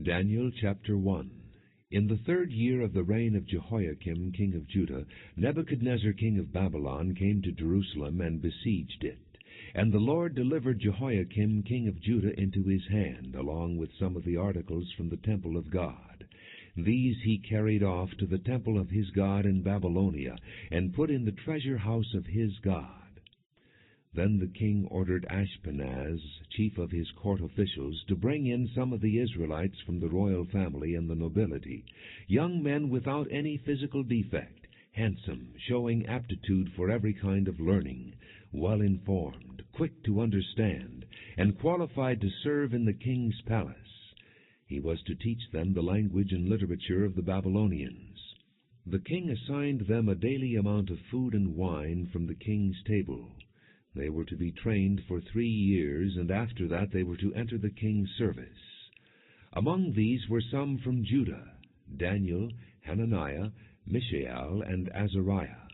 Daniel chapter 1. In the 3rd year of the reign of Jehoiakim king of Judah, Nebuchadnezzar king of Babylon came to Jerusalem and besieged it. And the Lord delivered Jehoiakim king of Judah into his hand, along with some of the articles from the temple of God. These he carried off to the temple of his God in Babylonia, and put in the treasure house of his God. Then the king ordered Ashpenaz, chief of his court officials, to bring in some of the Israelites from the royal family and the nobility, young men without any physical defect, handsome, showing aptitude for every kind of learning, well-informed, quick to understand, and qualified to serve in the king's palace. He was to teach them the language and literature of the Babylonians. The king assigned them a daily amount of food and wine from the king's table. They were to be trained for 3 years, and after that they were to enter the king's service. Among these were some from Judah: Daniel, Hananiah, Mishael, and Azariah.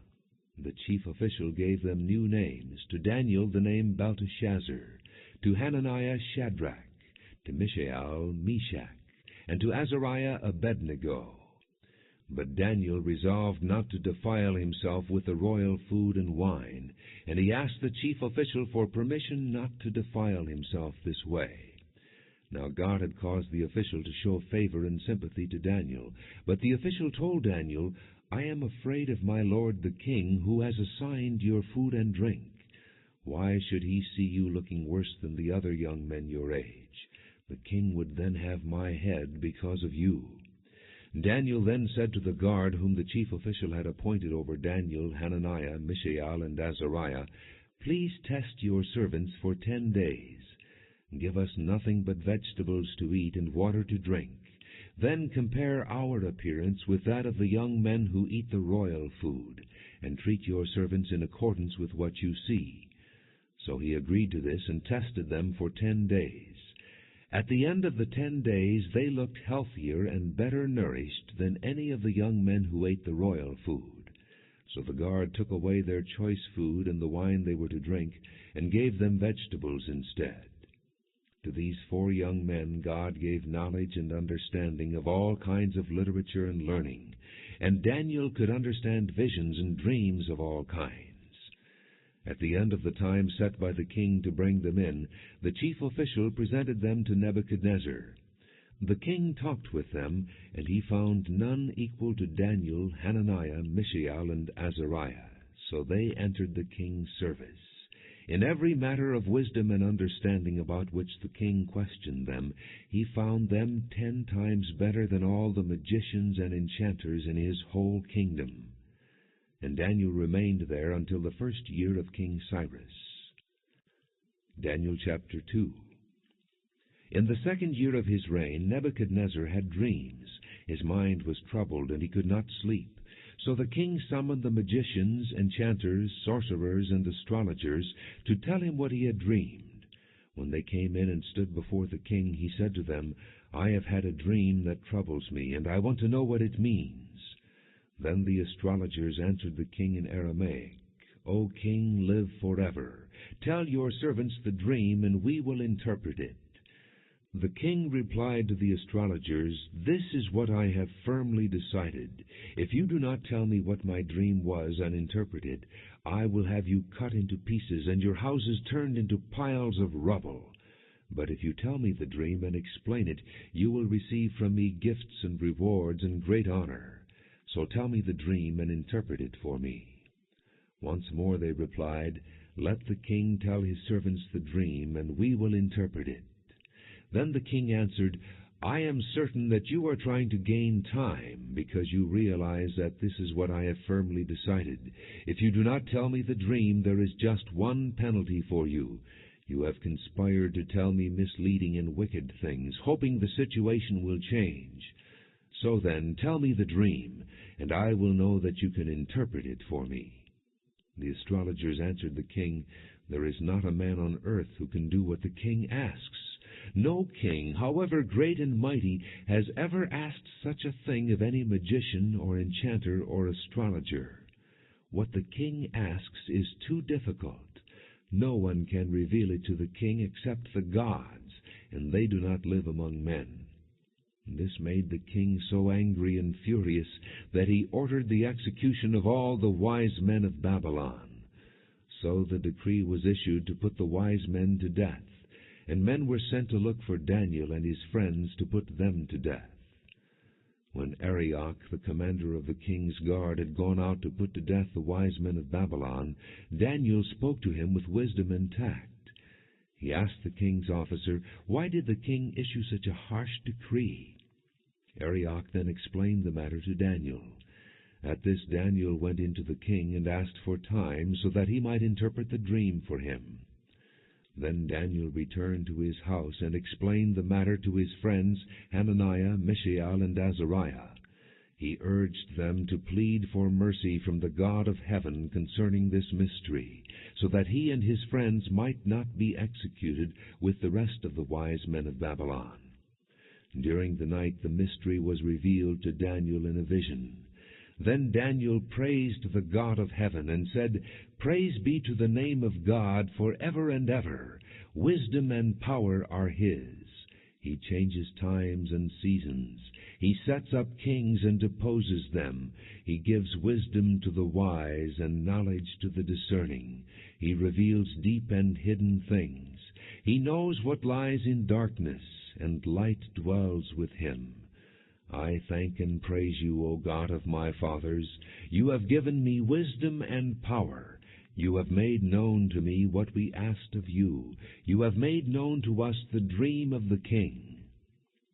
The chief official gave them new names: to Daniel the name Belteshazzar, to Hananiah Shadrach, to Mishael Meshach, and to Azariah Abednego. But Daniel resolved not to defile himself with the royal food and wine, and he asked the chief official for permission not to defile himself this way. Now God had caused the official to show favor and sympathy to Daniel, but the official told Daniel, "I am afraid of my lord the king, who has assigned your food and drink. Why should he see you looking worse than the other young men your age? The king would then have my head because of you." Daniel then said to the guard whom the chief official had appointed over Daniel, Hananiah, Mishael, and Azariah, "Please test your servants for 10 days. Give us nothing but vegetables to eat and water to drink. Then compare our appearance with that of the young men who eat the royal food, and treat your servants in accordance with what you see." So he agreed to this and tested them for 10 days. At the end of the 10 days they looked healthier and better nourished than any of the young men who ate the royal food. So the guard took away their choice food and the wine they were to drink, and gave them vegetables instead. To these 4 young men God gave knowledge and understanding of all kinds of literature and learning, and Daniel could understand visions and dreams of all kinds. At the end of the time set by the king to bring them in, the chief official presented them to Nebuchadnezzar. The king talked with them, and he found none equal to Daniel, Hananiah, Mishael, and Azariah. So they entered the king's service. In every matter of wisdom and understanding about which the king questioned them, he found them 10 times better than all the magicians and enchanters in his whole kingdom. And Daniel remained there until the 1st year of King Cyrus. Daniel chapter 2. In the 2nd year of his reign, Nebuchadnezzar had dreams. His mind was troubled, and he could not sleep. So the king summoned the magicians, enchanters, sorcerers, and astrologers to tell him what he had dreamed. When they came in and stood before the king, he said to them, "I have had a dream that troubles me, and I want to know what it means." Then the astrologers answered the king in Aramaic, "O king, live forever. Tell your servants the dream, and we will interpret it." The king replied to the astrologers, "This is what I have firmly decided. If you do not tell me what my dream was and interpret it, I will have you cut into pieces and your houses turned into piles of rubble. But if you tell me the dream and explain it, you will receive from me gifts and rewards and great honor. So tell me the dream and interpret it for me." Once more they replied, "Let the king tell his servants the dream, and we will interpret it." Then the king answered, "I am certain that you are trying to gain time, because you realize that this is what I have firmly decided. If you do not tell me the dream, there is just one penalty for you. You have conspired to tell me misleading and wicked things, hoping the situation will change. So then, tell me the dream, and I will know that you can interpret it for me." The astrologers answered the king, "There is not a man on earth who can do what the king asks. No king, however great and mighty, has ever asked such a thing of any magician or enchanter or astrologer. What the king asks is too difficult. No one can reveal it to the king except the gods, and they do not live among men." This made the king so angry and furious that he ordered the execution of all the wise men of Babylon. So the decree was issued to put the wise men to death, and men were sent to look for Daniel and his friends to put them to death. When Arioch, the commander of the king's guard, had gone out to put to death the wise men of Babylon, Daniel spoke to him with wisdom and tact. He asked the king's officer, "Why did the king issue such a harsh decree?" Arioch then explained the matter to Daniel. At this Daniel went into the king and asked for time so that he might interpret the dream for him. Then Daniel returned to his house and explained the matter to his friends Hananiah, Mishael, and Azariah. He urged them to plead for mercy from the God of heaven concerning this mystery, so that he and his friends might not be executed with the rest of the wise men of Babylon. During the night the mystery was revealed to Daniel in a vision. Then Daniel praised the God of heaven and said, "Praise be to the name of God for ever and ever. Wisdom and power are his. He changes times and seasons. He sets up kings and deposes them. He gives wisdom to the wise and knowledge to the discerning. He reveals deep and hidden things. He knows what lies in darkness, and light dwells with him. I thank and praise you, O God of my fathers. You have given me wisdom and power. You have made known to me what we asked of you. You have made known to us the dream of the king."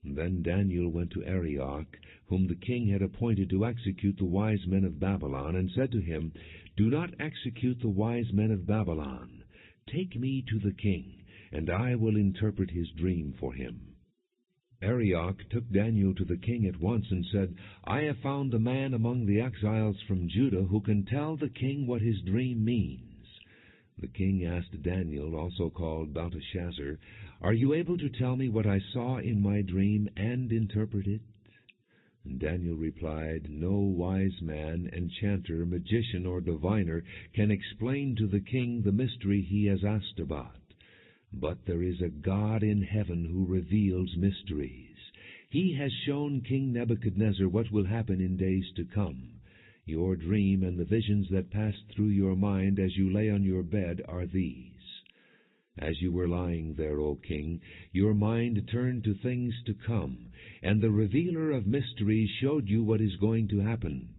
Then Daniel went to Arioch, whom the king had appointed to execute the wise men of Babylon, and said to him, "Do not execute the wise men of Babylon. Take me to the king, and I will interpret his dream for him." Arioch took Daniel to the king at once and said, "I have found a man among the exiles from Judah who can tell the king what his dream means." The king asked Daniel, also called Belteshazzar, "Are you able to tell me what I saw in my dream and interpret it?" And Daniel replied, "No wise man, enchanter, magician, or diviner can explain to the king the mystery he has asked about. But there is a God in heaven who reveals mysteries. He has shown King Nebuchadnezzar what will happen in days to come. Your dream and the visions that passed through your mind as you lay on your bed are these. As you were lying there, O king, your mind turned to things to come, and the revealer of mysteries showed you what is going to happen.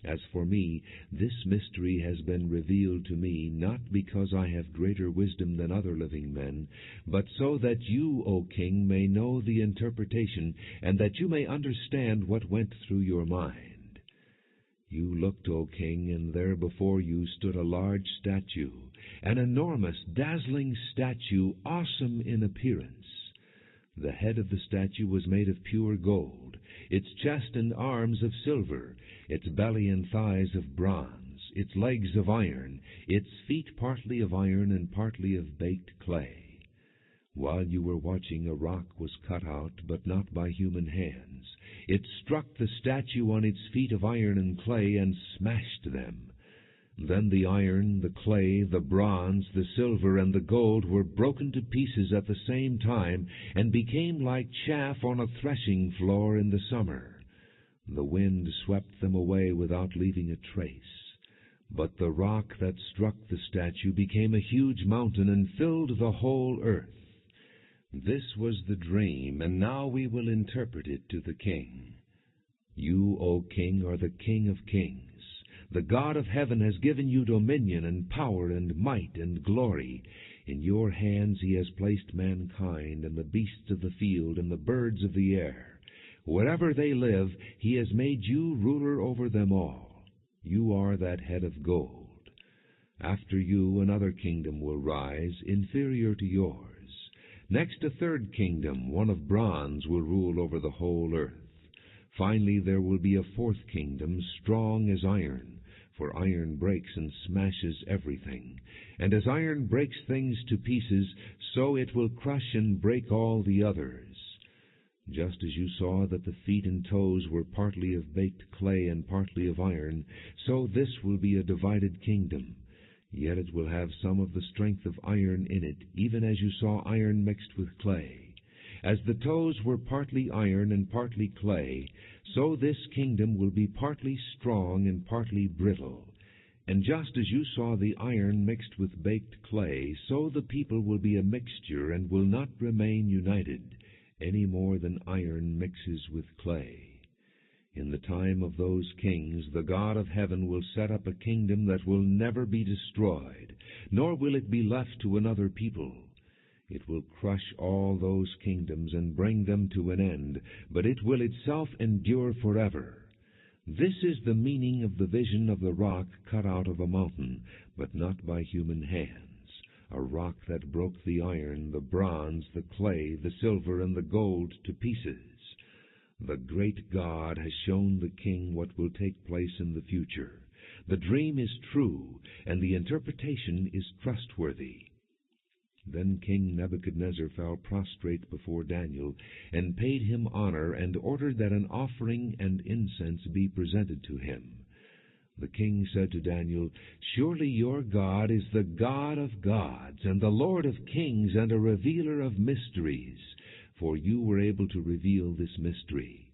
As for me, this mystery has been revealed to me, not because I have greater wisdom than other living men, but so that you, O king, may know the interpretation, and that you may understand what went through your mind. You looked, O king, and there before you stood a large statue, an enormous, dazzling statue, awesome in appearance. The head of the statue was made of pure gold, its chest and arms of silver, its belly and thighs of bronze, its legs of iron, its feet partly of iron and partly of baked clay. While you were watching, a rock was cut out, but not by human hands. It struck the statue on its feet of iron and clay and smashed them. Then the iron, the clay, the bronze, the silver, and the gold were broken to pieces at the same time, and became like chaff on a threshing floor in the summer. The wind swept them away without leaving a trace. But the rock that struck the statue became a huge mountain and filled the whole earth. This was the dream, and now we will interpret it to the king. You, O king, are the King of kings. The God of heaven has given you dominion and power and might and glory. In your hands he has placed mankind and the beasts of the field and the birds of the air. Wherever they live, he has made you ruler over them all. You are that head of gold. After you another kingdom will rise, inferior to yours. Next a third kingdom, one of bronze, will rule over the whole earth. Finally there will be a fourth kingdom, strong as iron, for iron breaks and smashes everything. And as iron breaks things to pieces, so it will crush and break all the others. Just as you saw that the feet and toes were partly of baked clay and partly of iron, so this will be a divided kingdom. Yet it will have some of the strength of iron in it, even as you saw iron mixed with clay. As the toes were partly iron and partly clay, so this kingdom will be partly strong and partly brittle. And just as you saw the iron mixed with baked clay, so the people will be a mixture and will not remain united, any more than iron mixes with clay. In the time of those kings, the God of heaven will set up a kingdom that will never be destroyed, nor will it be left to another people. It will crush all those kingdoms and bring them to an end, but it will itself endure forever. This is the meaning of the vision of the rock cut out of a mountain, but not by human hands, a rock that broke the iron, the bronze, the clay, the silver, and the gold to pieces. The great God has shown the king what will take place in the future. The dream is true, and the interpretation is trustworthy. Then King Nebuchadnezzar fell prostrate before Daniel, and paid him honor, and ordered that an offering and incense be presented to him. The king said to Daniel, "Surely your God is the God of gods, and the Lord of kings, and a revealer of mysteries, for you were able to reveal this mystery."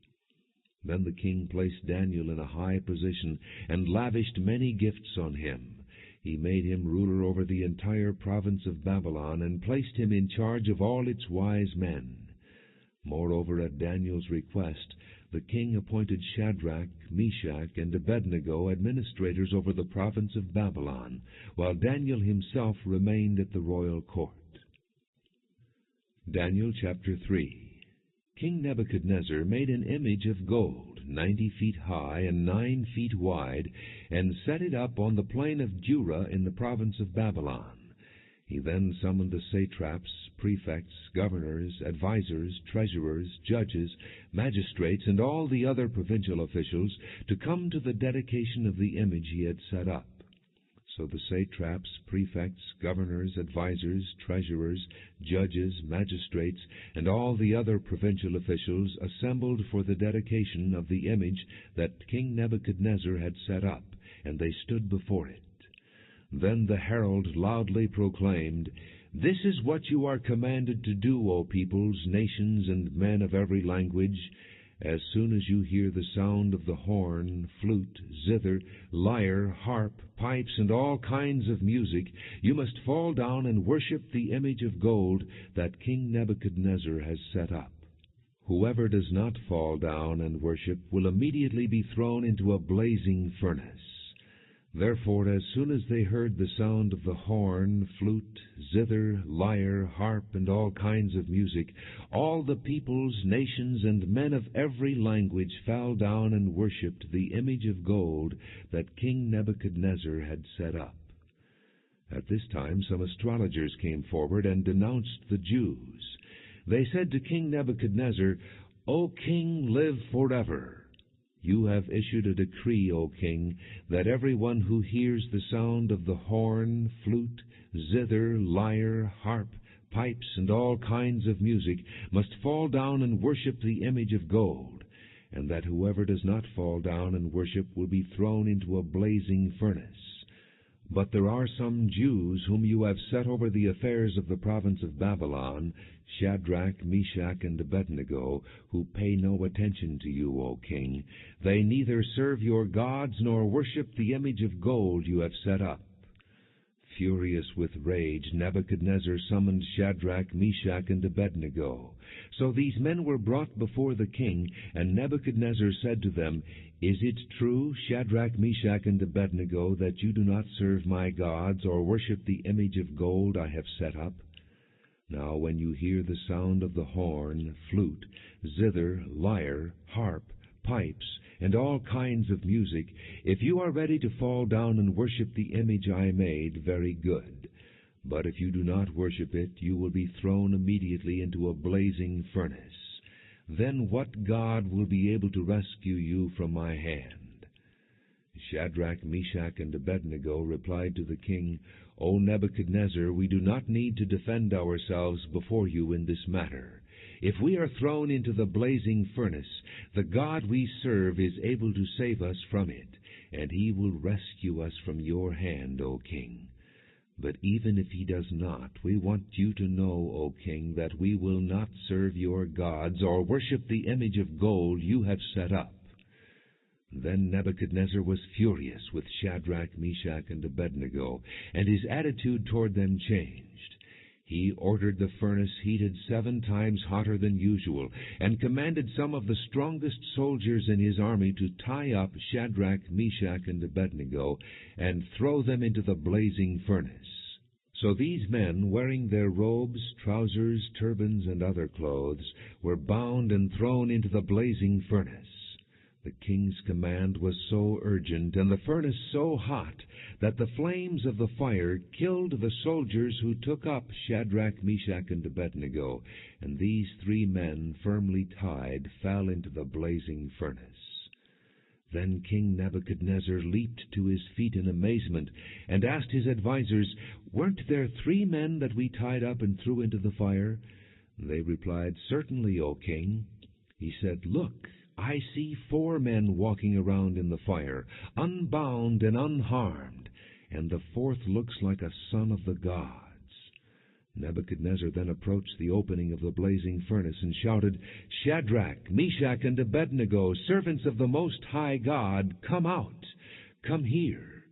Then the king placed Daniel in a high position, and lavished many gifts on him. He made him ruler over the entire province of Babylon, and placed him in charge of all its wise men. Moreover, at Daniel's request, the king appointed Shadrach, Meshach, and Abednego administrators over the province of Babylon, while Daniel himself remained at the royal court. Daniel chapter 3. King Nebuchadnezzar made an image of gold, 90 feet high and 9 feet wide, and set it up on the plain of Dura in the province of Babylon. He then summoned the satraps, prefects, governors, advisers, treasurers, judges, magistrates, and all the other provincial officials to come to the dedication of the image he had set up. So the satraps, prefects, governors, advisers, treasurers, judges, magistrates, and all the other provincial officials assembled for the dedication of the image that King Nebuchadnezzar had set up, and they stood before it. Then the herald loudly proclaimed, "This is what you are commanded to do, O peoples, nations, and men of every language. As soon as you hear the sound of the horn, flute, zither, lyre, harp, pipes, and all kinds of music, you must fall down and worship the image of gold that King Nebuchadnezzar has set up. Whoever does not fall down and worship will immediately be thrown into a blazing furnace." Therefore, as soon as they heard the sound of the horn, flute, zither, lyre, harp, and all kinds of music, all the peoples, nations, and men of every language fell down and worshipped the image of gold that King Nebuchadnezzar had set up. At this time some astrologers came forward and denounced the Jews. They said to King Nebuchadnezzar, "O king, live forever. You have issued a decree, O king, that everyone who hears the sound of the horn, flute, zither, lyre, harp, pipes, and all kinds of music must fall down and worship the image of gold, and that whoever does not fall down and worship will be thrown into a blazing furnace. But there are some Jews whom you have set over the affairs of the province of Babylon, Shadrach, Meshach, and Abednego, who pay no attention to you, O king. They neither serve your gods nor worship the image of gold you have set up." Furious with rage, Nebuchadnezzar summoned Shadrach, Meshach, and Abednego. So these men were brought before the king, and Nebuchadnezzar said to them, "Is it true, Shadrach, Meshach, and Abednego, that you do not serve my gods or worship the image of gold I have set up? Now when you hear the sound of the horn, flute, zither, lyre, harp, pipes, and all kinds of music, if you are ready to fall down and worship the image I made, very good. But if you do not worship it, you will be thrown immediately into a blazing furnace. Then what God will be able to rescue you from my hand?" Shadrach, Meshach, and Abednego replied to the king, "O Nebuchadnezzar, we do not need to defend ourselves before you in this matter. If we are thrown into the blazing furnace, the God we serve is able to save us from it, and he will rescue us from your hand, O king. But even if he does not, we want you to know, O king, that we will not serve your gods or worship the image of gold you have set up." Then Nebuchadnezzar was furious with Shadrach, Meshach, and Abednego, and his attitude toward them changed. He ordered the furnace heated 7 times hotter than usual, and commanded some of the strongest soldiers in his army to tie up Shadrach, Meshach, and Abednego, and throw them into the blazing furnace. So these men, wearing their robes, trousers, turbans, and other clothes, were bound and thrown into the blazing furnace. The king's command was so urgent, and the furnace so hot, that the flames of the fire killed the soldiers who took up Shadrach, Meshach, and Abednego, and these 3 men, firmly tied, fell into the blazing furnace. Then King Nebuchadnezzar leaped to his feet in amazement, and asked his advisers, "Weren't there 3 men that we tied up and threw into the fire?" They replied, "Certainly, O king." He said, "Look, I see 4 men walking around in the fire, unbound and unharmed, and the 4th looks like a son of the gods." Nebuchadnezzar then approached the opening of the blazing furnace and shouted, "Shadrach, Meshach, and Abednego, servants of the Most High God, come out, come here."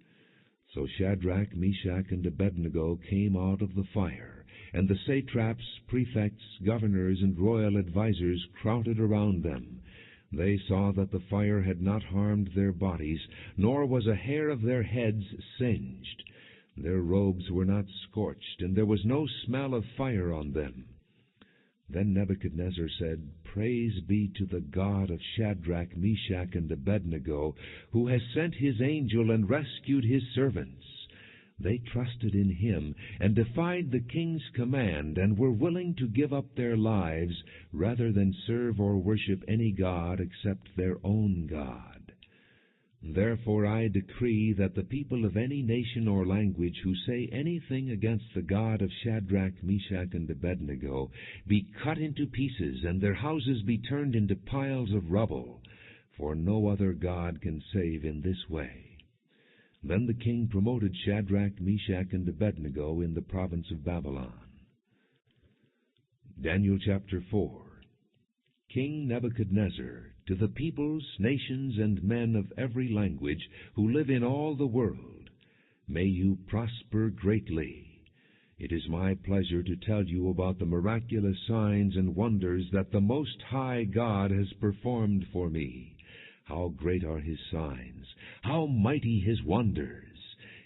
So Shadrach, Meshach, and Abednego came out of the fire, and the satraps, prefects, governors, and royal advisers crowded around them. They saw that the fire had not harmed their bodies, nor was a hair of their heads singed. Their robes were not scorched, and there was no smell of fire on them. Then Nebuchadnezzar said, "Praise be to the God of Shadrach, Meshach, and Abednego, who has sent his angel and rescued his servants." They trusted in him and defied the king's command, and were willing to give up their lives rather than serve or worship any god except their own God. Therefore I decree that the people of any nation or language who say anything against the God of Shadrach, Meshach, and Abednego be cut into pieces, and their houses be turned into piles of rubble, for no other God can save in this way. Then the king promoted Shadrach, Meshach, and Abednego in the province of Babylon. Daniel chapter 4. King Nebuchadnezzar, to the peoples, nations, and men of every language who live in all the world, may you prosper greatly. It is my pleasure to tell you about the miraculous signs and wonders that the Most High God has performed for me. How great are his signs! How mighty his wonders!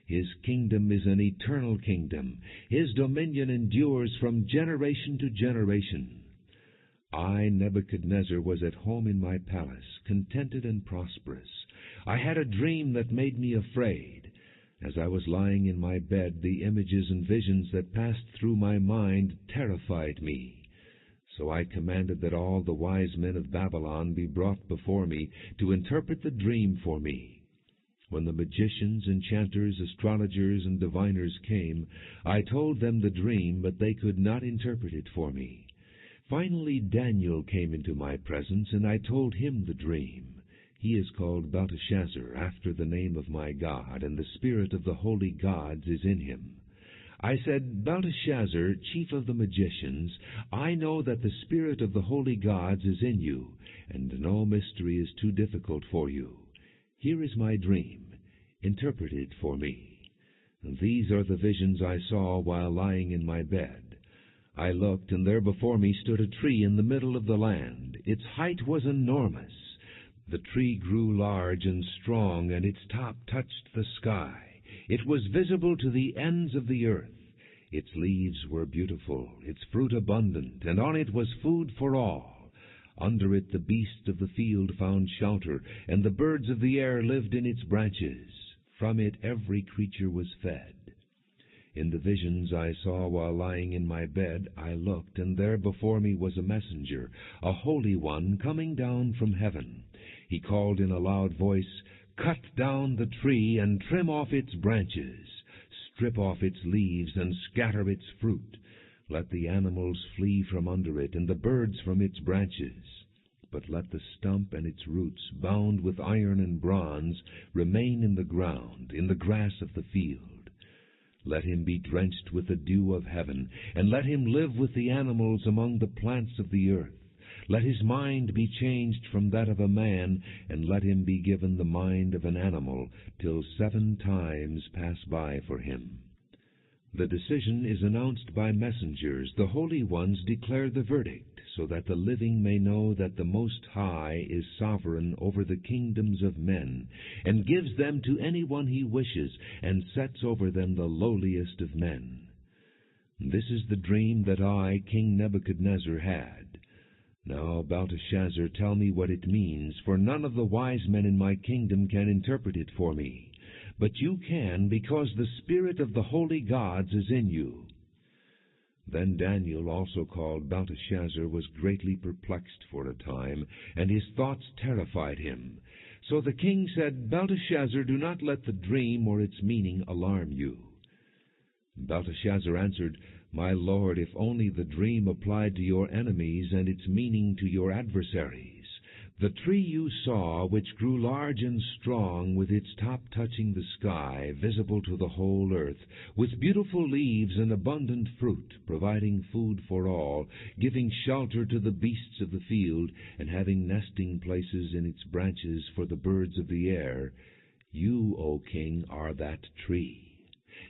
His kingdom is an eternal kingdom. His dominion endures from generation to generation. I, Nebuchadnezzar, was at home in my palace, contented and prosperous. I had a dream that made me afraid. As I was lying in my bed, the images and visions that passed through my mind terrified me. So I commanded that all the wise men of Babylon be brought before me to interpret the dream for me. When the magicians, enchanters, astrologers, and diviners came, I told them the dream, but they could not interpret it for me. Finally Daniel came into my presence, and I told him the dream. He is called Belteshazzar, after the name of my God, and the spirit of the holy gods is in him. I said, "Belteshazzar, chief of the magicians, I know that the spirit of the holy gods is in you, and no mystery is too difficult for you. Here is my dream. Interpret it for me." These are the visions I saw while lying in my bed. I looked, and there before me stood a tree in the middle of the land. Its height was enormous. The tree grew large and strong, and its top touched the sky. It was visible to the ends of the earth. Its leaves were beautiful, its fruit abundant, and on it was food for all. Under it the beasts of the field found shelter, and the birds of the air lived in its branches. From it every creature was fed. In the visions I saw while lying in my bed, I looked, and there before me was a messenger, a holy one, coming down from heaven. He called in a loud voice, "Cut down the tree and trim off its branches. Strip off its leaves and scatter its fruit. Let the animals flee from under it, and the birds from its branches. But let the stump and its roots, bound with iron and bronze, remain in the ground, in the grass of the field. Let him be drenched with the dew of heaven, and let him live with the animals among the plants of the earth. Let his mind be changed from that of a man, and let him be given the mind of an animal, till 7 times pass by for him. The decision is announced by messengers. The holy ones declare the verdict, so that the living may know that the Most High is sovereign over the kingdoms of men, and gives them to anyone he wishes, and sets over them the lowliest of men. This is the dream that I, King Nebuchadnezzar, had. Now, Belteshazzar, tell me what it means, for none of the wise men in my kingdom can interpret it for me. But you can, because the spirit of the holy gods is in you. Then Daniel, also called Belteshazzar, was greatly perplexed for a time, and his thoughts terrified him. So the king said, Belteshazzar, do not let the dream or its meaning alarm you. Belteshazzar answered, My lord, if only the dream applied to your enemies and its meaning to your adversaries. The tree you saw, which grew large and strong, with its top touching the sky, visible to the whole earth, with beautiful leaves and abundant fruit, providing food for all, giving shelter to the beasts of the field, and having nesting places in its branches for the birds of the air, you, O king, are that tree.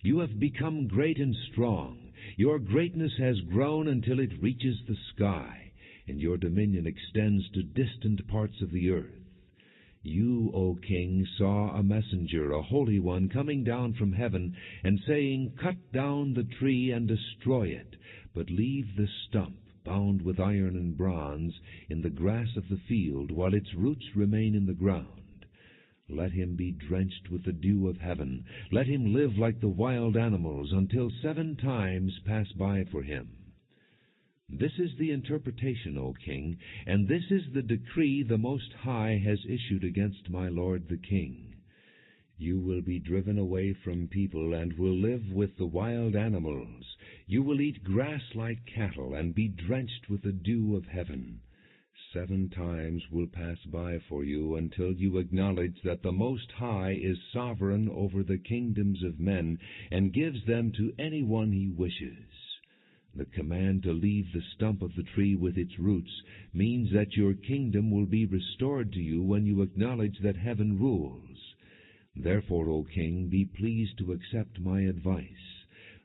You have become great and strong. Your greatness has grown until it reaches the sky, and your dominion extends to distant parts of the earth. You, O king, saw a messenger, a holy one, coming down from heaven, and saying, Cut down the tree and destroy it, but leave the stump, bound with iron and bronze, in the grass of the field, while its roots remain in the ground. Let him be drenched with the dew of heaven. Let him live like the wild animals, until 7 times pass by for him. This is the interpretation, O king, and this is the decree the Most High has issued against my lord the king. You will be driven away from people, and will live with the wild animals. You will eat grass like cattle, and be drenched with the dew of heaven. 7 times will pass by for you, until you acknowledge that the Most High is sovereign over the kingdoms of men, and gives them to anyone he wishes. The command to leave the stump of the tree with its roots means that your kingdom will be restored to you when you acknowledge that heaven rules. Therefore, O king, be pleased to accept my advice.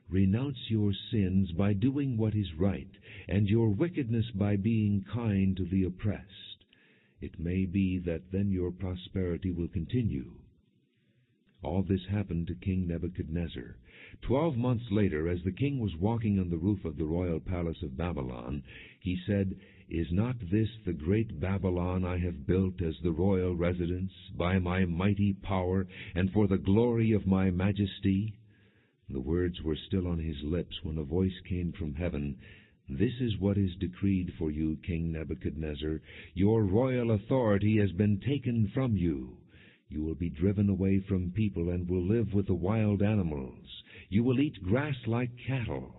Renounce your sins by doing what is right, and your wickedness by being kind to the oppressed. It may be that then your prosperity will continue. All this happened to King Nebuchadnezzar. 12 months later, as the king was walking on the roof of the royal palace of Babylon, he said, Is not this the great Babylon I have built as the royal residence, by my mighty power, and for the glory of my majesty? The words were still on his lips when a voice came from heaven, This is what is decreed for you, King Nebuchadnezzar. Your royal authority has been taken from you. You will be driven away from people and will live with the wild animals. You will eat grass like cattle.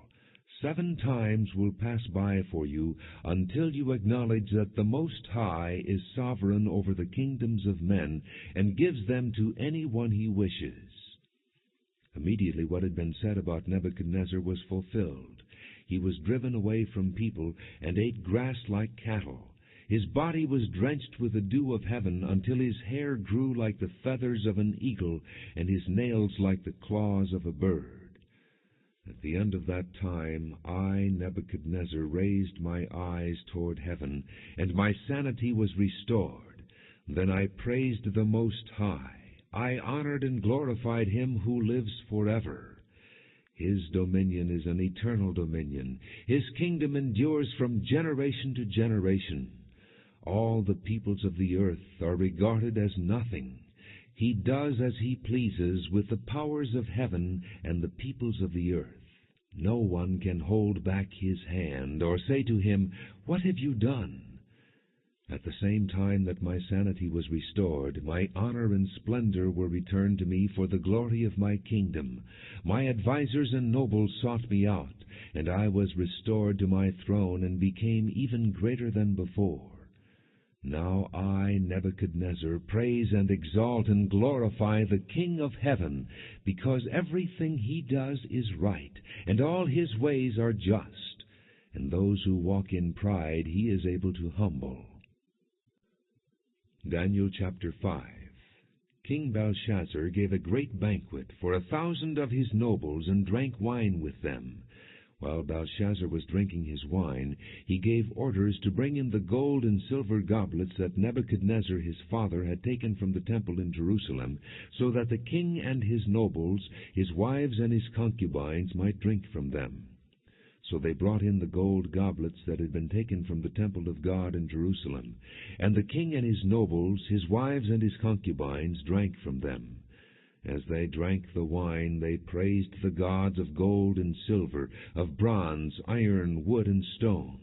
7 times will pass by for you, until you acknowledge that the Most High is sovereign over the kingdoms of men, and gives them to anyone he wishes. Immediately what had been said about Nebuchadnezzar was fulfilled. He was driven away from people, and ate grass like cattle. His body was drenched with the dew of heaven, until his hair grew like the feathers of an eagle, and his nails like the claws of a bird. At the end of that time, I, Nebuchadnezzar, raised my eyes toward heaven, and my sanity was restored. Then I praised the Most High. I honored and glorified him who lives forever. His dominion is an eternal dominion. His kingdom endures from generation to generation. All the peoples of the earth are regarded as nothing. He does as he pleases with the powers of heaven and the peoples of the earth. No one can hold back his hand or say to him, What have you done? At the same time that my sanity was restored, my honor and splendor were returned to me for the glory of my kingdom. My advisers and nobles sought me out, and I was restored to my throne and became even greater than before. Now I, Nebuchadnezzar, praise and exalt and glorify the King of heaven, because everything he does is right, and all his ways are just, and those who walk in pride he is able to humble. Daniel chapter 5. King Belshazzar gave a great banquet for 1,000 of his nobles, and drank wine with them. While Belshazzar was drinking his wine, he gave orders to bring in the gold and silver goblets that Nebuchadnezzar his father had taken from the temple in Jerusalem, so that the king and his nobles, his wives and his concubines, might drink from them. So they brought in the gold goblets that had been taken from the temple of God in Jerusalem, and the king and his nobles, his wives and his concubines, drank from them. As they drank the wine, they praised the gods of gold and silver, of bronze, iron, wood, and stone.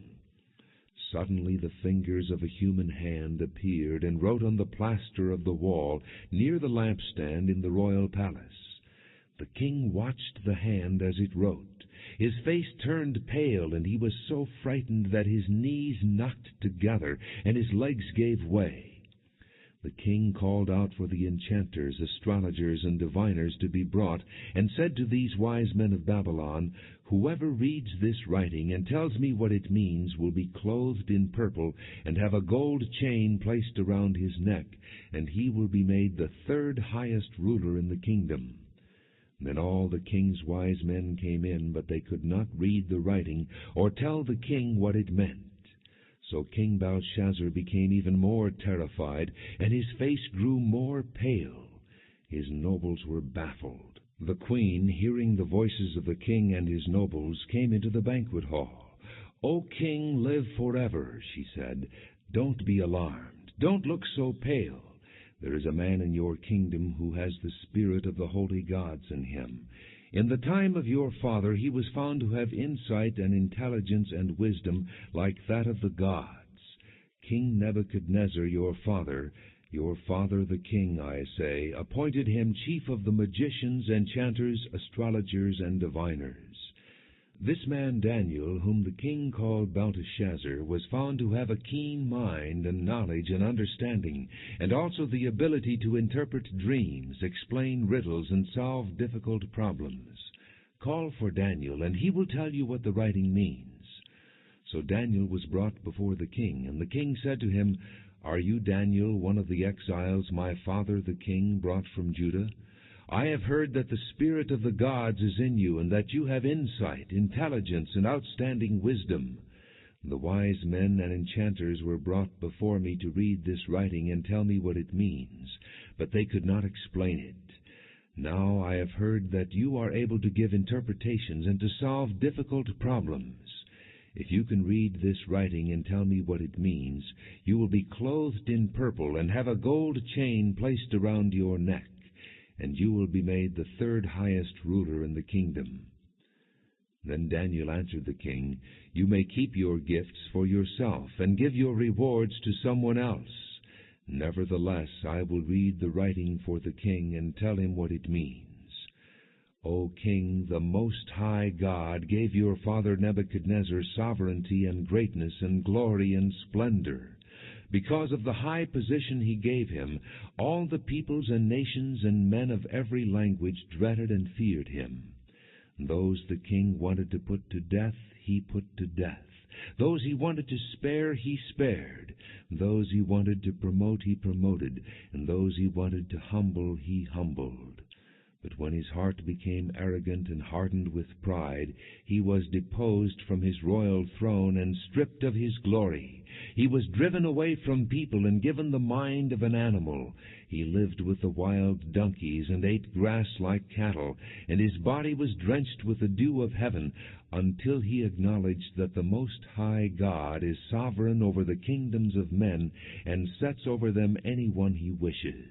Suddenly the fingers of a human hand appeared and wrote on the plaster of the wall near the lampstand in the royal palace. The king watched the hand as it wrote. His face turned pale, and he was so frightened that his knees knocked together and his legs gave way. The king called out for the enchanters, astrologers, and diviners to be brought, and said to these wise men of Babylon, "Whoever reads this writing and tells me what it means will be clothed in purple, and have a gold chain placed around his neck, and he will be made the third highest ruler in the kingdom." Then all the king's wise men came in, but they could not read the writing, or tell the king what it meant. So King Belshazzar became even more terrified, and his face grew more pale. His nobles were baffled. The queen, hearing the voices of the king and his nobles, came into the banquet hall. "O king, live forever," she said. "Don't be alarmed. Don't look so pale. There is a man in your kingdom who has the spirit of the holy gods in him. In the time of your father he was found to have insight and intelligence and wisdom like that of the gods. King Nebuchadnezzar, your father the king, I say, appointed him chief of the magicians, enchanters, astrologers, and diviners. This man Daniel, whom the king called Belteshazzar, was found to have a keen mind and knowledge and understanding, and also the ability to interpret dreams, explain riddles, and solve difficult problems. Call for Daniel, and he will tell you what the writing means." So Daniel was brought before the king, and the king said to him, "Are you Daniel, one of the exiles my father the king brought from Judah? I have heard that the spirit of the gods is in you, and that you have insight, intelligence, and outstanding wisdom." The wise men and enchanters were brought before me to read this writing and tell me what it means, but they could not explain it. Now I have heard that you are able to give interpretations and to solve difficult problems. If you can read this writing and tell me what it means, you will be clothed in purple and have a gold chain placed around your neck, and you will be made the third highest ruler in the kingdom." Then Daniel answered the king, "You may keep your gifts for yourself, and give your rewards to someone else. Nevertheless, I will read the writing for the king and tell him what it means. O king, the Most High God gave your father Nebuchadnezzar sovereignty and greatness and glory and splendor. Because of the high position he gave him, all the peoples and nations and men of every language dreaded and feared him. Those the king wanted to put to death, he put to death. Those he wanted to spare, he spared. Those he wanted to promote, he promoted. And those he wanted to humble, he humbled. But when his heart became arrogant and hardened with pride, he was deposed from his royal throne and stripped of his glory. He was driven away from people and given the mind of an animal. He lived with the wild donkeys and ate grass like cattle, and his body was drenched with the dew of heaven, until he acknowledged that the Most High God is sovereign over the kingdoms of men and sets over them anyone he wishes.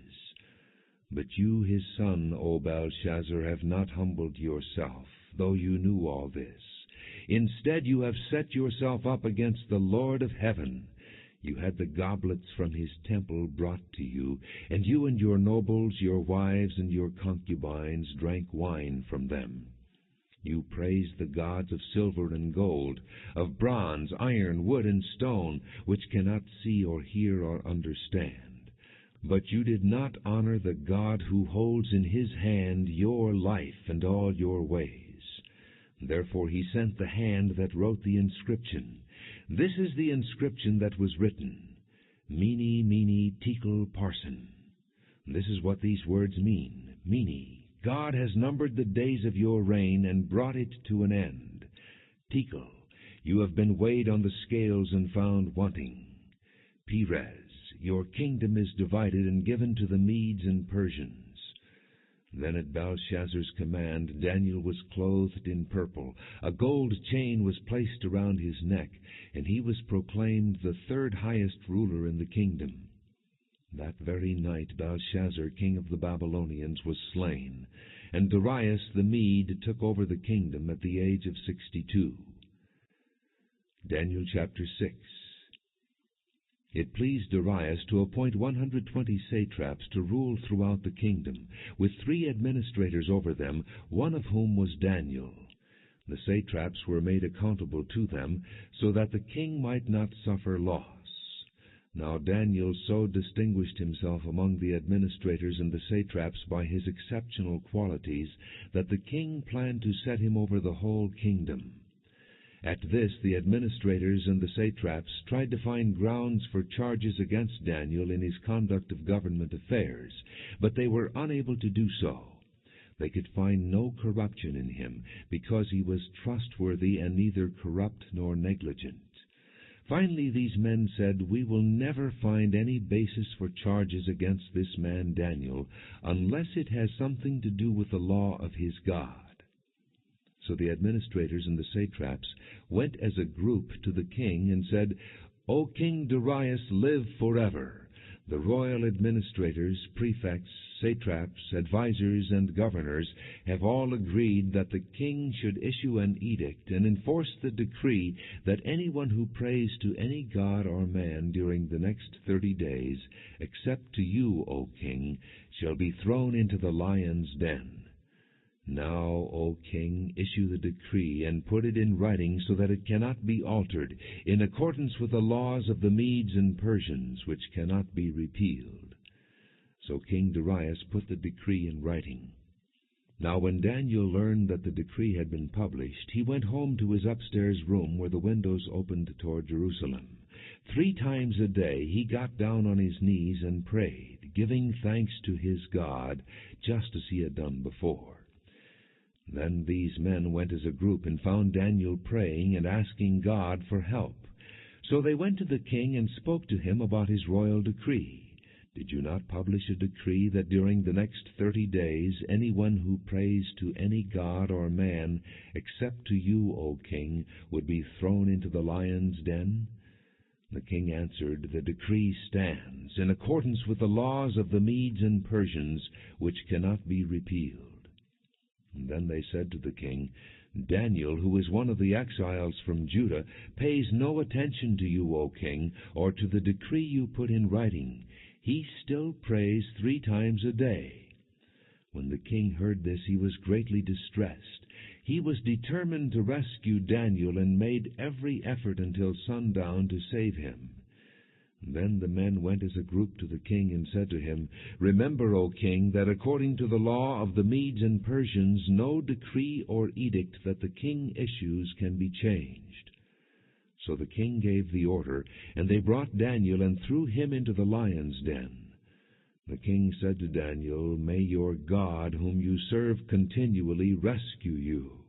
But you, his son, O Belshazzar, have not humbled yourself, though you knew all this. Instead, you have set yourself up against the Lord of heaven. You had the goblets from his temple brought to you, and you your nobles, your wives, and your concubines drank wine from them. You praise the gods of silver and gold, of bronze, iron, wood, and stone, which cannot see or hear or understand. But you did not honor the God who holds in his hand your life and all your ways. Therefore he sent the hand that wrote the inscription. This is the inscription that was written, Mene, Mene, Tekel, Parsin. This is what these words mean. Mene, God has numbered the days of your reign and brought it to an end. Tekel, you have been weighed on the scales and found wanting. Perez, your kingdom is divided and given to the Medes and Persians. Then at Belshazzar's command, Daniel was clothed in purple. A gold chain was placed around his neck, and he was proclaimed the third highest ruler in the kingdom. That very night Belshazzar, king of the Babylonians, was slain, and Darius the Mede took over the kingdom at the age of 62. Daniel chapter 6. It pleased Darius to appoint 120 satraps to rule throughout the kingdom, with 3 administrators over them, one of whom was Daniel. The satraps were made accountable to them, so that the king might not suffer loss. Now Daniel so distinguished himself among the administrators and the satraps by his exceptional qualities that the king planned to set him over the whole kingdom. At this, the administrators and the satraps tried to find grounds for charges against Daniel in his conduct of government affairs, but they were unable to do so. They could find no corruption in him, because he was trustworthy and neither corrupt nor negligent. Finally, these men said, "We will never find any basis for charges against this man Daniel, unless it has something to do with the law of his God." So the administrators and the satraps went as a group to the king and said, "O King Darius, live forever." The royal administrators, prefects, satraps, advisers, and governors have all agreed that the king should issue an edict and enforce the decree that anyone who prays to any god or man during the next 30 days, except to you, O king, shall be thrown into the lion's den. Now, O king, issue the decree and put it in writing so that it cannot be altered, in accordance with the laws of the Medes and Persians, which cannot be repealed. So King Darius put the decree in writing. Now when Daniel learned that the decree had been published, he went home to his upstairs room where the windows opened toward Jerusalem. 3 times a day he got down on his knees and prayed, giving thanks to his God, just as he had done before. Then these men went as a group and found Daniel praying and asking God for help. So they went to the king and spoke to him about his royal decree. "Did you not publish a decree that during the next 30 days anyone who prays to any god or man, except to you, O king, would be thrown into the lion's den?" The king answered, "The decree stands, in accordance with the laws of the Medes and Persians, which cannot be repealed." And then they said to the king, "Daniel, who is one of the exiles from Judah, pays no attention to you, O king, or to the decree you put in writing. He still prays 3 times a day." When the king heard this, he was greatly distressed. He was determined to rescue Daniel and made every effort until sundown to save him. Then the men went as a group to the king and said to him, "Remember, O king, that according to the law of the Medes and Persians, no decree or edict that the king issues can be changed." So the king gave the order, and they brought Daniel and threw him into the lion's den. The king said to Daniel, "May your God, whom you serve continually, rescue you."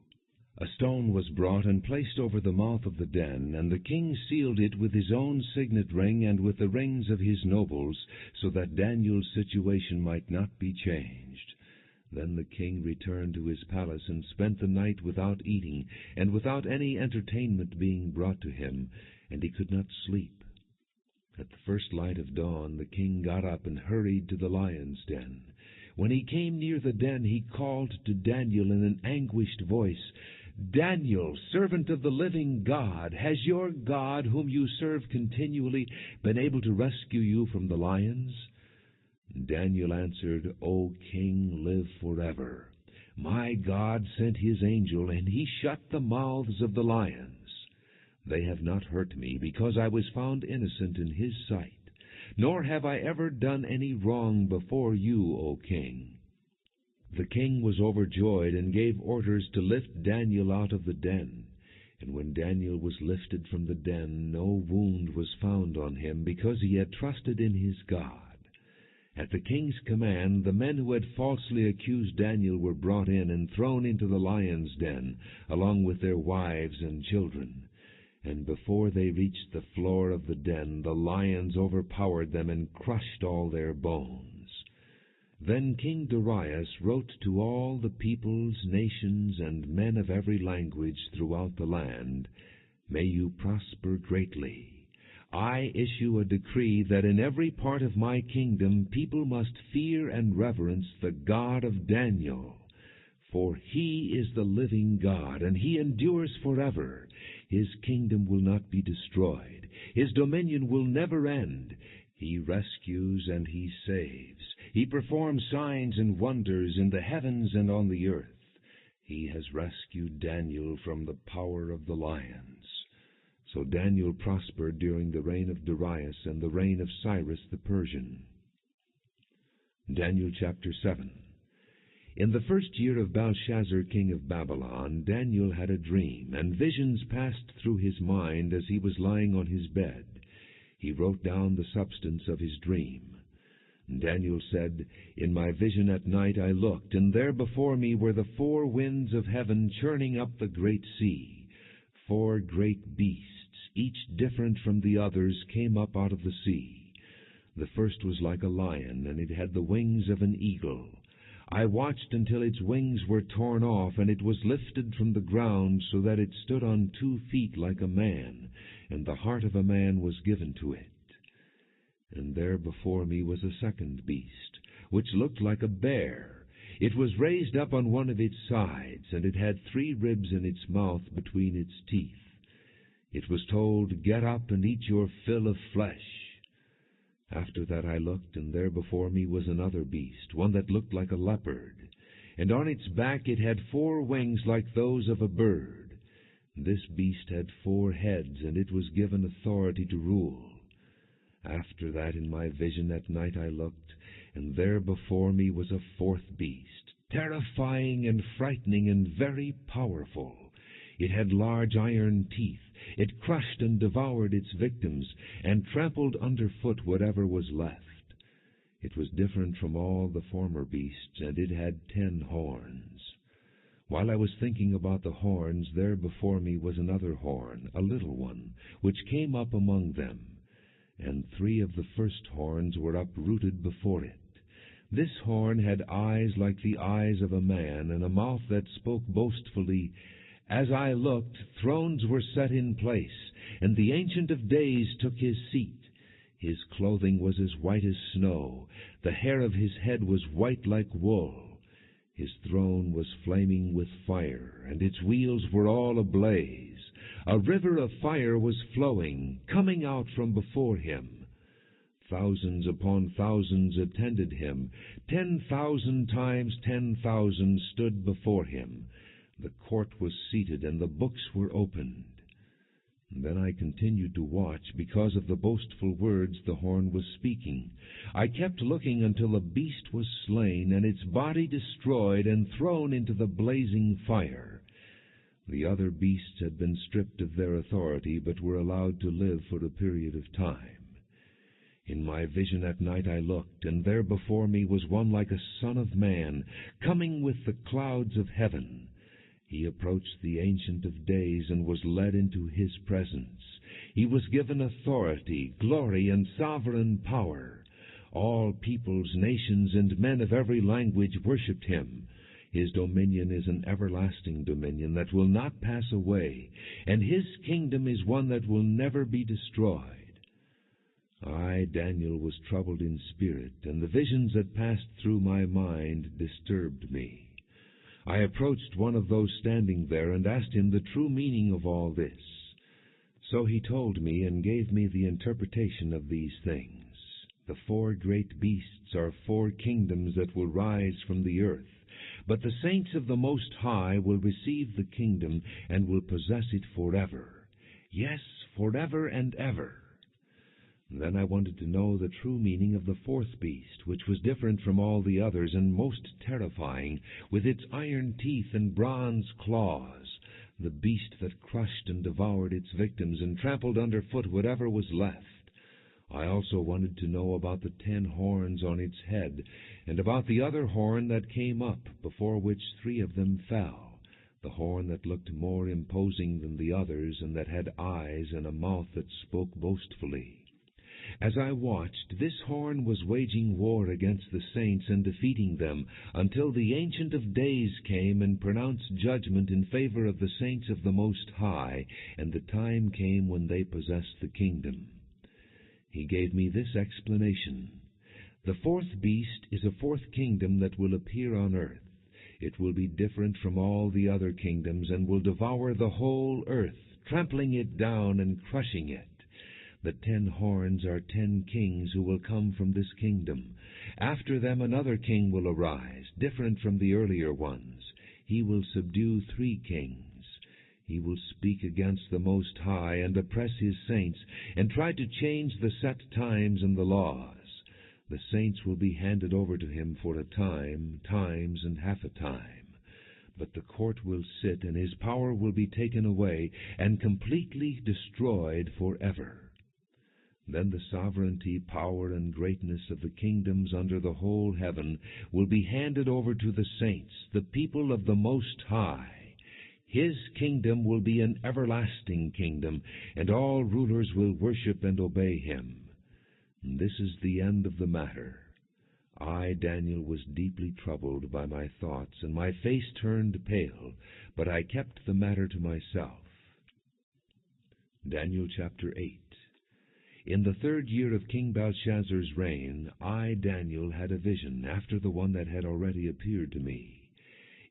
A stone was brought and placed over the mouth of the den, and the king sealed it with his own signet ring and with the rings of his nobles, so that Daniel's situation might not be changed. Then the king returned to his palace and spent the night without eating, and without any entertainment being brought to him, and he could not sleep. At the first light of dawn the king got up and hurried to the lion's den. When he came near the den, he called to Daniel in an anguished voice, "Daniel, servant of the living God, has your God, whom you serve continually, been able to rescue you from the lions?" Daniel answered, "O king, live forever. My God sent his angel, and he shut the mouths of the lions. They have not hurt me, because I was found innocent in his sight. Nor have I ever done any wrong before you, O king. The king was overjoyed, and gave orders to lift Daniel out of the den. And when Daniel was lifted from the den, no wound was found on him, because he had trusted in his God. At the king's command, the men who had falsely accused Daniel were brought in and thrown into the lion's den, along with their wives and children. And before they reached the floor of the den, the lions overpowered them and crushed all their bones. Then King Darius wrote to all the peoples, nations, and men of every language throughout the land, May you prosper greatly. I issue a decree that in every part of my kingdom people must fear and reverence the God of Daniel. For he is the living God, and he endures forever. His kingdom will not be destroyed. His dominion will never end. He rescues and he saves. He performs signs and wonders in the heavens and on the earth. He has rescued Daniel from the power of the lions. So Daniel prospered during the reign of Darius and the reign of Cyrus the Persian. Daniel chapter 7. In the first year of Belshazzar king of Babylon, Daniel had a dream, and visions passed through his mind as he was lying on his bed. He wrote down the substance of his dream. Daniel said, In my vision at night I looked, and there before me were the 4 winds of heaven churning up the great sea. 4 great beasts, each different from the others, came up out of the sea. The first was like a lion, and it had the wings of an eagle. I watched until its wings were torn off, and it was lifted from the ground so that it stood on 2 feet like a man, and the heart of a man was given to it. And there before me was a second beast, which looked like a bear. It was raised up on one of its sides, and it had 3 ribs in its mouth between its teeth. It was told, Get up and eat your fill of flesh. After that I looked, and there before me was another beast, one that looked like a leopard. And on its back it had 4 wings like those of a bird. This beast had 4 heads, and it was given authority to rule. After that in my vision at night I looked, and there before me was a 4th beast, terrifying and frightening and very powerful. It had large iron teeth. It crushed and devoured its victims, and trampled underfoot whatever was left. It was different from all the former beasts, and it had 10 horns. While I was thinking about the horns, there before me was another horn, a little one, which came up among them. And 3 of the first horns were uprooted before it. This horn had eyes like the eyes of a man, and a mouth that spoke boastfully. As I looked, thrones were set in place, and the Ancient of Days took his seat. His clothing was as white as snow. The hair of his head was white like wool. His throne was flaming with fire, and its wheels were all ablaze. A river of fire was flowing, coming out from before him. Thousands upon thousands attended him. 10,000 times 10,000 stood before him. The court was seated, and the books were opened. Then I continued to watch, because of the boastful words the horn was speaking. I kept looking until the beast was slain, and its body destroyed and thrown into the blazing fire. The other beasts had been stripped of their authority, but were allowed to live for a period of time. In my vision at night I looked, and there before me was one like a son of man, coming with the clouds of heaven. He approached the Ancient of Days and was led into his presence. He was given authority, glory, and sovereign power. All peoples, nations, and men of every language worshipped him. His dominion is an everlasting dominion that will not pass away, and his kingdom is one that will never be destroyed. I, Daniel, was troubled in spirit, and the visions that passed through my mind disturbed me. I approached one of those standing there and asked him the true meaning of all this. So he told me and gave me the interpretation of these things. The 4 great beasts are 4 kingdoms that will rise from the earth. But the saints of the Most High will receive the kingdom and will possess it forever. Yes, forever and ever. Then I wanted to know the true meaning of the fourth beast, which was different from all the others and most terrifying, with its iron teeth and bronze claws, the beast that crushed and devoured its victims and trampled underfoot whatever was left. I also wanted to know about the 10 horns on its head, and about the other horn that came up, before which 3 of them fell, the horn that looked more imposing than the others, and that had eyes and a mouth that spoke boastfully. As I watched, this horn was waging war against the saints and defeating them, until the Ancient of Days came and pronounced judgment in favor of the saints of the Most High, and the time came when they possessed the kingdom. He gave me this explanation. The fourth beast is a fourth kingdom that will appear on earth. It will be different from all the other kingdoms, and will devour the whole earth, trampling it down and crushing it. The 10 horns are 10 kings who will come from this kingdom. After them another king will arise, different from the earlier ones. He will subdue 3 kings. He will speak against the Most High and oppress his saints, and try to change the set times and the laws. The saints will be handed over to him for a time, times, and half a time. But the court will sit, and his power will be taken away, and completely destroyed forever. Then the sovereignty, power, and greatness of the kingdoms under the whole heaven will be handed over to the saints, the people of the Most High. His kingdom will be an everlasting kingdom, and all rulers will worship and obey him. This is the end of the matter. I, Daniel, was deeply troubled by my thoughts, and my face turned pale, but I kept the matter to myself. Daniel chapter 8. In the 3rd year of King Belshazzar's reign, I, Daniel, had a vision after the one that had already appeared to me.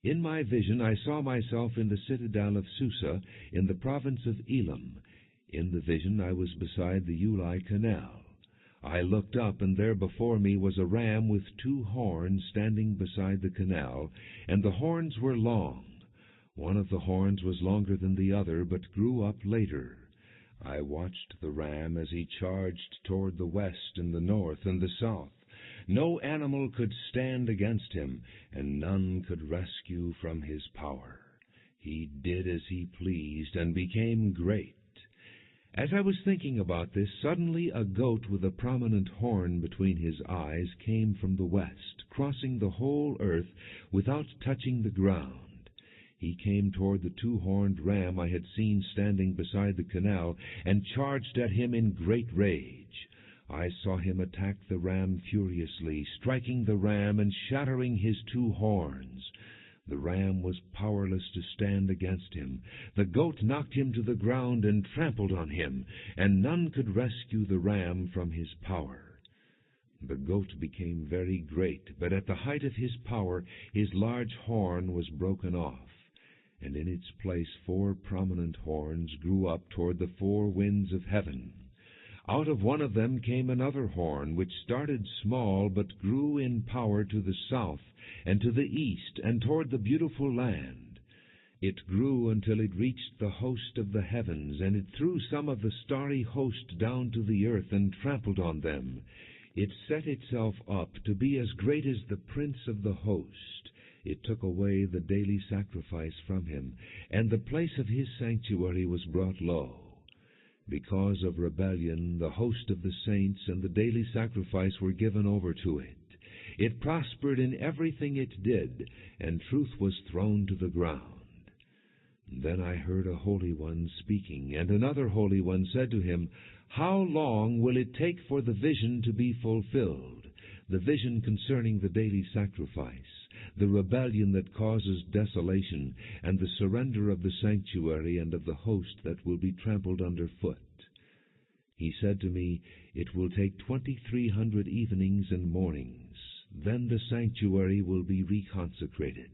In my vision I saw myself in the citadel of Susa, in the province of Elam. In the vision I was beside the Ulai Canal. I looked up, and there before me was a ram with 2 horns standing beside the canal, and the horns were long. One of the horns was longer than the other, but grew up later. I watched the ram as he charged toward the west and the north and the south. No animal could stand against him, and none could rescue from his power. He did as he pleased, and became great. As I was thinking about this, suddenly a goat with a prominent horn between his eyes came from the west, crossing the whole earth without touching the ground. He came toward the 2-horned ram I had seen standing beside the canal, and charged at him in great rage. I saw him attack the ram furiously, striking the ram and shattering his 2 horns. The ram was powerless to stand against him. The goat knocked him to the ground and trampled on him, and none could rescue the ram from his power. The goat became very great, but at the height of his power his large horn was broken off, and in its place 4 prominent horns grew up toward the 4 winds of heaven. Out of one of them came another horn, which started small, but grew in power to the south, and to the east, and toward the beautiful land. It grew until it reached the host of the heavens, and it threw some of the starry host down to the earth, and trampled on them. It set itself up to be as great as the prince of the host. It took away the daily sacrifice from him, and the place of his sanctuary was brought low. Because of rebellion, the host of the saints and the daily sacrifice were given over to it. It prospered in everything it did, and truth was thrown to the ground. Then I heard a Holy One speaking, and another Holy One said to him, "How long will it take for the vision to be fulfilled, the vision concerning the daily sacrifice, the rebellion that causes desolation, and the surrender of the sanctuary and of the host that will be trampled under foot?" He said to me, "It will take 2,300 evenings and mornings. Then the sanctuary will be reconsecrated."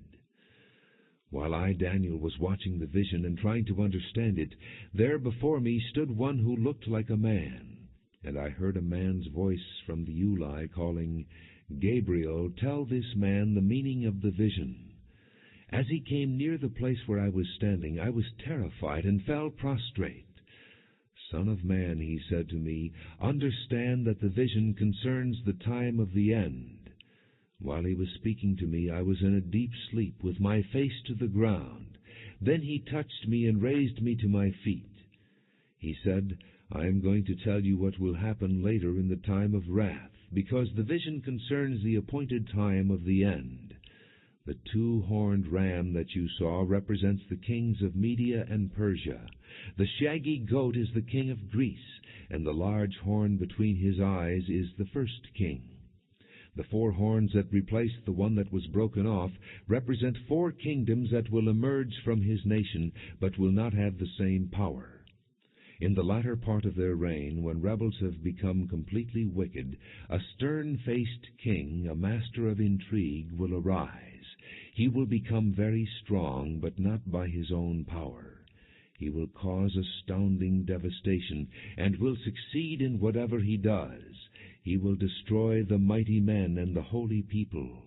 While I, Daniel, was watching the vision and trying to understand it, there before me stood one who looked like a man, and I heard a man's voice from the Ulai calling, "Gabriel, tell this man the meaning of the vision." As he came near the place where I was standing, I was terrified and fell prostrate. Son of man, he said to me, understand that the vision concerns the time of the end. While he was speaking to me, I was in a deep sleep, with my face to the ground. Then he touched me and raised me to my feet. He said, I am going to tell you what will happen later in the time of wrath, because the vision concerns the appointed time of the end. The two-horned ram that you saw represents the kings of Media and Persia. The shaggy goat is the king of Greece, and the large horn between his eyes is the first king. The 4 horns that replaced the one that was broken off represent 4 kingdoms that will emerge from his nation, but will not have the same power. In the latter part of their reign, when rebels have become completely wicked, a stern-faced king, a master of intrigue, will arise. He will become very strong, but not by his own power. He will cause astounding devastation, and will succeed in whatever he does. He will destroy the mighty men and the holy people.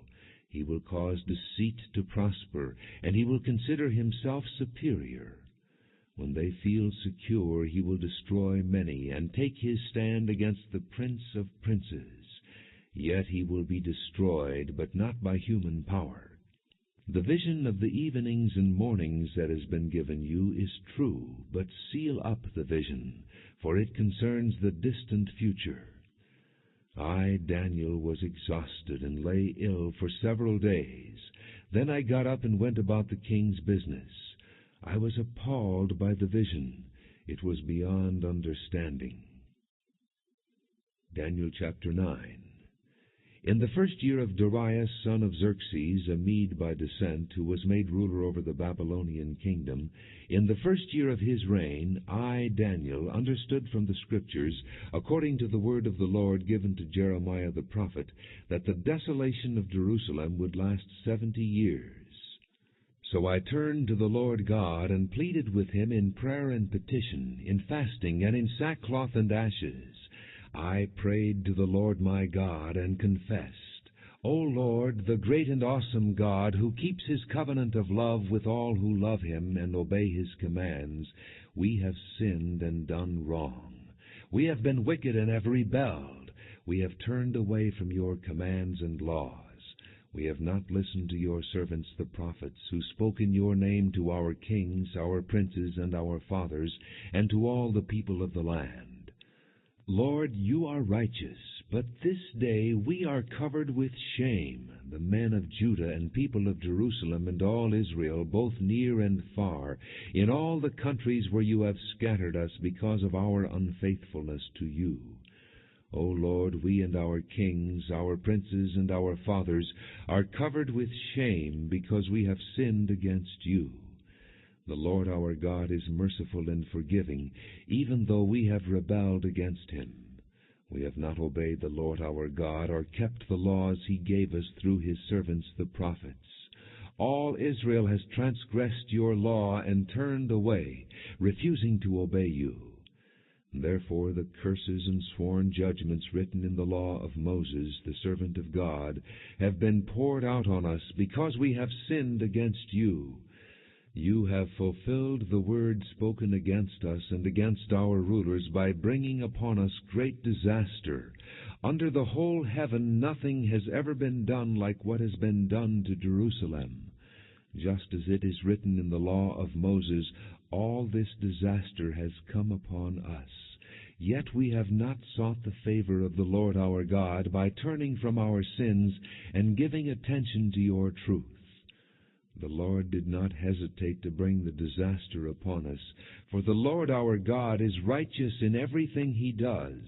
He will cause deceit to prosper, and he will consider himself superior. When they feel secure, he will destroy many, and take his stand against the Prince of Princes. Yet he will be destroyed, but not by human power. The vision of the evenings and mornings that has been given you is true, but seal up the vision, for it concerns the distant future. I, Daniel, was exhausted and lay ill for several days. Then I got up and went about the king's business. I was appalled by the vision. It was beyond understanding. Daniel chapter 9. In the first year of Darius, son of Xerxes, a Mede by descent, who was made ruler over the Babylonian kingdom, in the first year of his reign, I, Daniel, understood from the Scriptures, according to the word of the Lord given to Jeremiah the prophet, that the desolation of Jerusalem would last 70 years. So I turned to the Lord God and pleaded with him in prayer and petition, in fasting, and in sackcloth and ashes. I prayed to the Lord my God and confessed, O Lord, the great and awesome God, who keeps his covenant of love with all who love him and obey his commands, we have sinned and done wrong. We have been wicked and have rebelled. We have turned away from your commands and laws. We have not listened to your servants the prophets, who spoke in your name to our kings, our princes, and our fathers, and to all the people of the land. Lord, you are righteous, but this day we are covered with shame, the men of Judah and people of Jerusalem and all Israel, both near and far, in all the countries where you have scattered us because of our unfaithfulness to you. O Lord, we and our kings, our princes, and our fathers are covered with shame because we have sinned against you. The Lord our God is merciful and forgiving, even though we have rebelled against him. We have not obeyed the Lord our God, or kept the laws he gave us through his servants the prophets. All Israel has transgressed your law and turned away, refusing to obey you. Therefore the curses and sworn judgments written in the law of Moses, the servant of God, have been poured out on us, because we have sinned against you. You have fulfilled the word spoken against us and against our rulers by bringing upon us great disaster. Under the whole heaven nothing has ever been done like what has been done to Jerusalem. Just as it is written in the law of Moses, all this disaster has come upon us. Yet we have not sought the favor of the Lord our God by turning from our sins and giving attention to your truth. The Lord did not hesitate to bring the disaster upon us, for the Lord our God is righteous in everything he does,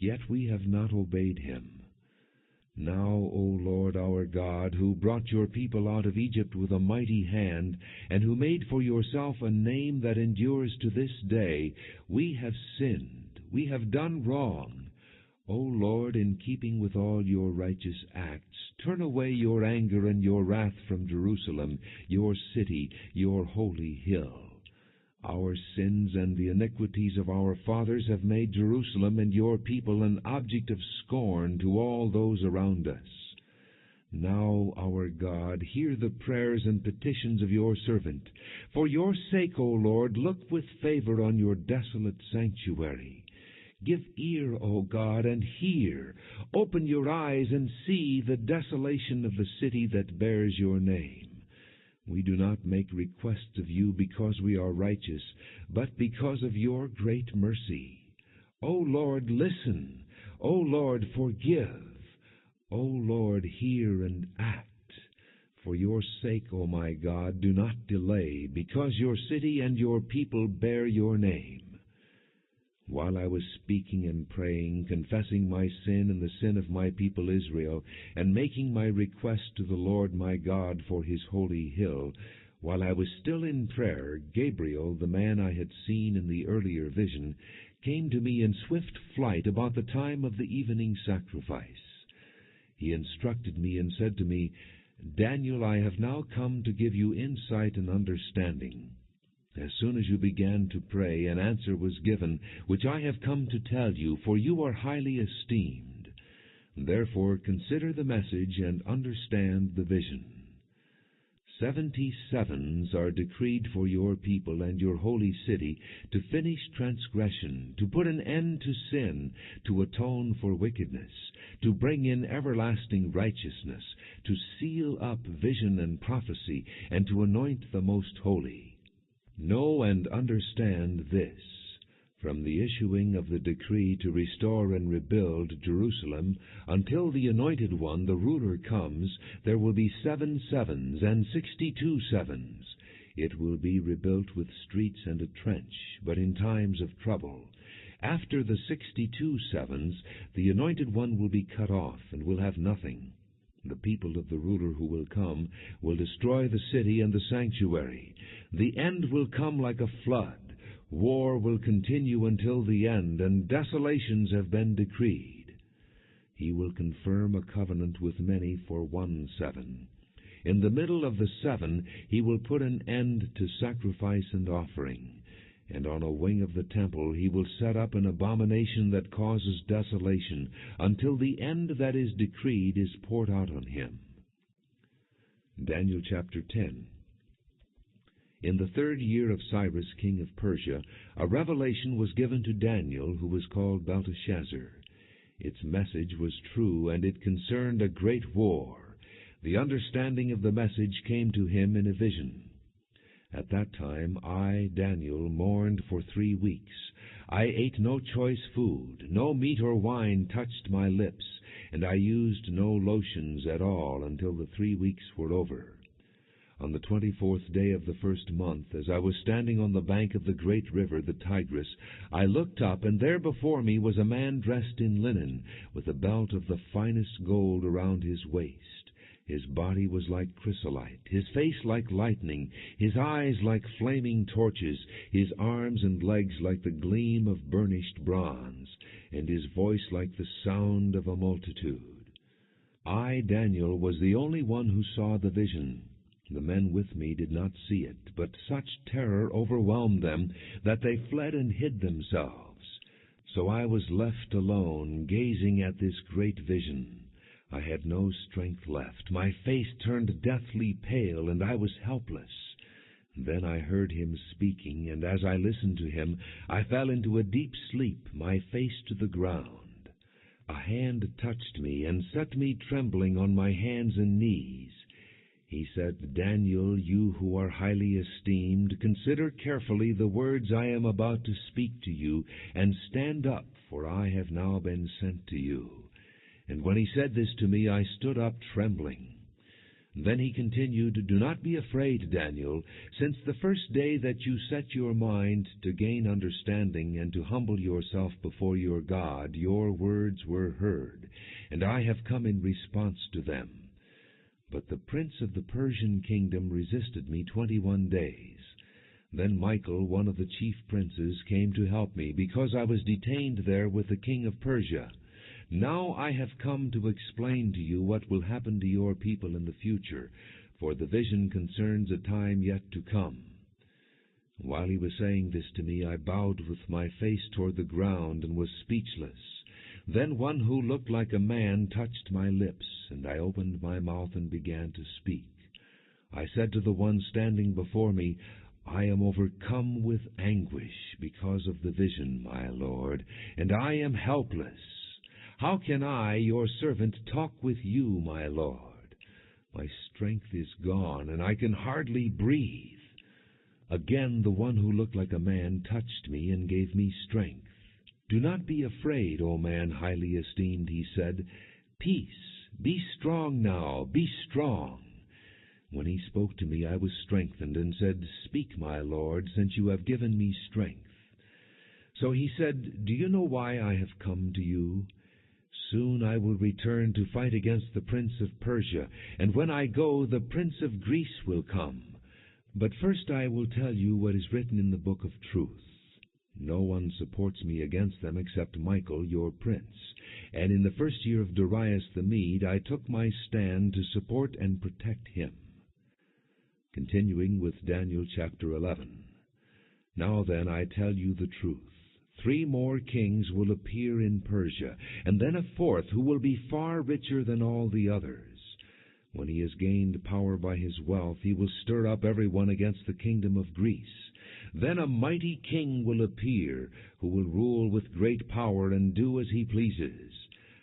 yet we have not obeyed him. Now, O Lord our God, who brought your people out of Egypt with a mighty hand, and who made for yourself a name that endures to this day, we have sinned, we have done wrong. O Lord, in keeping with all your righteous acts, turn away your anger and your wrath from Jerusalem, your city, your holy hill. Our sins and the iniquities of our fathers have made Jerusalem and your people an object of scorn to all those around us. Now, our God, hear the prayers and petitions of your servant. For your sake, O Lord, look with favor on your desolate sanctuary. Give ear, O God, and hear. Open your eyes and see the desolation of the city that bears your name. We do not make requests of you because we are righteous, but because of your great mercy. O Lord, listen. O Lord, forgive. O Lord, hear and act. For your sake, O my God, do not delay, because your city and your people bear your name. While I was speaking and praying, confessing my sin and the sin of my people Israel, and making my request to the Lord my God for his holy hill, while I was still in prayer, Gabriel, the man I had seen in the earlier vision, came to me in swift flight about the time of the evening sacrifice. He instructed me and said to me, Daniel, I have now come to give you insight and understanding. As soon as you began to pray, an answer was given, which I have come to tell you, for you are highly esteemed. Therefore consider the message and understand the vision. 70 sevens are decreed for your people and your holy city, to finish transgression, to put an end to sin, to atone for wickedness, to bring in everlasting righteousness, to seal up vision and prophecy, and to anoint the most holy. Know and understand this. From the issuing of the decree to restore and rebuild Jerusalem, until the Anointed One, the ruler, comes, there will be 7 sevens and 62 sevens. It will be rebuilt with streets and a trench, but in times of trouble. After the 62 sevens, the Anointed One will be cut off and will have nothing. The people of the ruler who will come will destroy the city and the sanctuary. The end will come like a flood. War will continue until the end, and desolations have been decreed. He will confirm a covenant with many for 1 7. In the middle of the 7, he will put an end to sacrifice and offering. And on a wing of the temple he will set up an abomination that causes desolation, until the end that is decreed is poured out on him. Daniel chapter 10. In the 3rd year of Cyrus king of Persia, a revelation was given to Daniel, who was called Belteshazzar. Its message was true, and it concerned a great war. The understanding of the message came to him in a vision. At that time I, Daniel, mourned for 3 weeks. I ate no choice food, no meat or wine touched my lips, and I used no lotions at all until the 3 weeks were over. On the 24th day of the 1st month, as I was standing on the bank of the great river, the Tigris, I looked up, and there before me was a man dressed in linen, with a belt of the finest gold around his waist. His body was like chrysolite, his face like lightning, his eyes like flaming torches, his arms and legs like the gleam of burnished bronze, and his voice like the sound of a multitude. I, Daniel, was the only one who saw the vision. The men with me did not see it, but such terror overwhelmed them that they fled and hid themselves. So I was left alone, gazing at this great vision. I had no strength left. My face turned deathly pale, and I was helpless. Then I heard him speaking, and as I listened to him, I fell into a deep sleep, my face to the ground. A hand touched me and set me trembling on my hands and knees. He said, Daniel, you who are highly esteemed, consider carefully the words I am about to speak to you, and stand up, for I have now been sent to you. And when he said this to me, I stood up trembling. Then he continued, Do not be afraid, Daniel, since the first day that you set your mind to gain understanding and to humble yourself before your God, your words were heard, and I have come in response to them. But the prince of the Persian kingdom resisted me 21 days. Then Michael, one of the chief princes, came to help me, because I was detained there with the king of Persia. Now I have come to explain to you what will happen to your people in the future, for the vision concerns a time yet to come. While he was saying this to me, I bowed with my face toward the ground and was speechless. Then one who looked like a man touched my lips, and I opened my mouth and began to speak. I said to the one standing before me, I am overcome with anguish because of the vision, my Lord, and I am helpless. How can I, your servant, talk with you, my Lord? My strength is gone, and I can hardly breathe. Again the one who looked like a man touched me and gave me strength. Do not be afraid, O man highly esteemed, he said. Peace, be strong now, be strong. When he spoke to me, I was strengthened, and said, Speak, my Lord, since you have given me strength. So he said, Do you know why I have come to you? Soon I will return to fight against the prince of Persia, and when I go, the prince of Greece will come. But first I will tell you what is written in the book of truth. No one supports me against them except Michael, your prince. And in the first year of Darius the Mede, I took my stand to support and protect him. Continuing with Daniel chapter 11. Now then, I tell you the truth. 3 more kings will appear in Persia, and then a 4th who will be far richer than all the others. When he has gained power by his wealth, he will stir up everyone against the kingdom of Greece. Then a mighty king will appear, who will rule with great power and do as he pleases.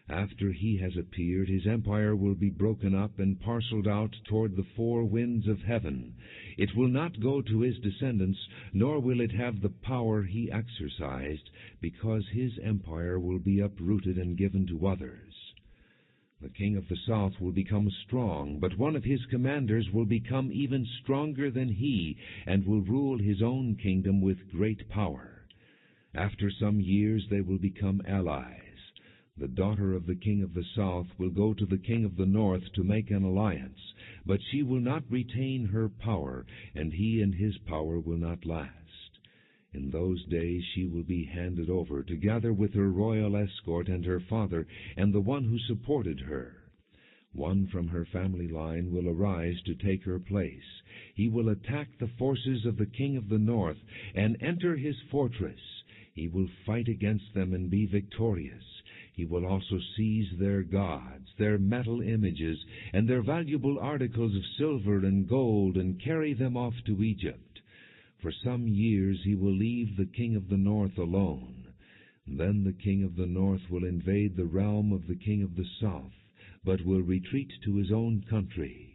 After he has appeared, his empire will be broken up and parceled out toward the 4 winds of heaven. It will not go to his descendants, nor will it have the power he exercised, because his empire will be uprooted and given to others. The king of the south will become strong, but one of his commanders will become even stronger than he, and will rule his own kingdom with great power. After some years they will become allies. The daughter of the king of the south will go to the king of the north to make an alliance, but she will not retain her power, and he and his power will not last. In those days she will be handed over, together with her royal escort and her father, and the one who supported her. One from her family line will arise to take her place. He will attack the forces of the king of the north, and enter his fortress. He will fight against them and be victorious. He will also seize their gods, their metal images, and their valuable articles of silver and gold, and carry them off to Egypt. For some years he will leave the king of the north alone. Then the king of the north will invade the realm of the king of the south, but will retreat to his own country.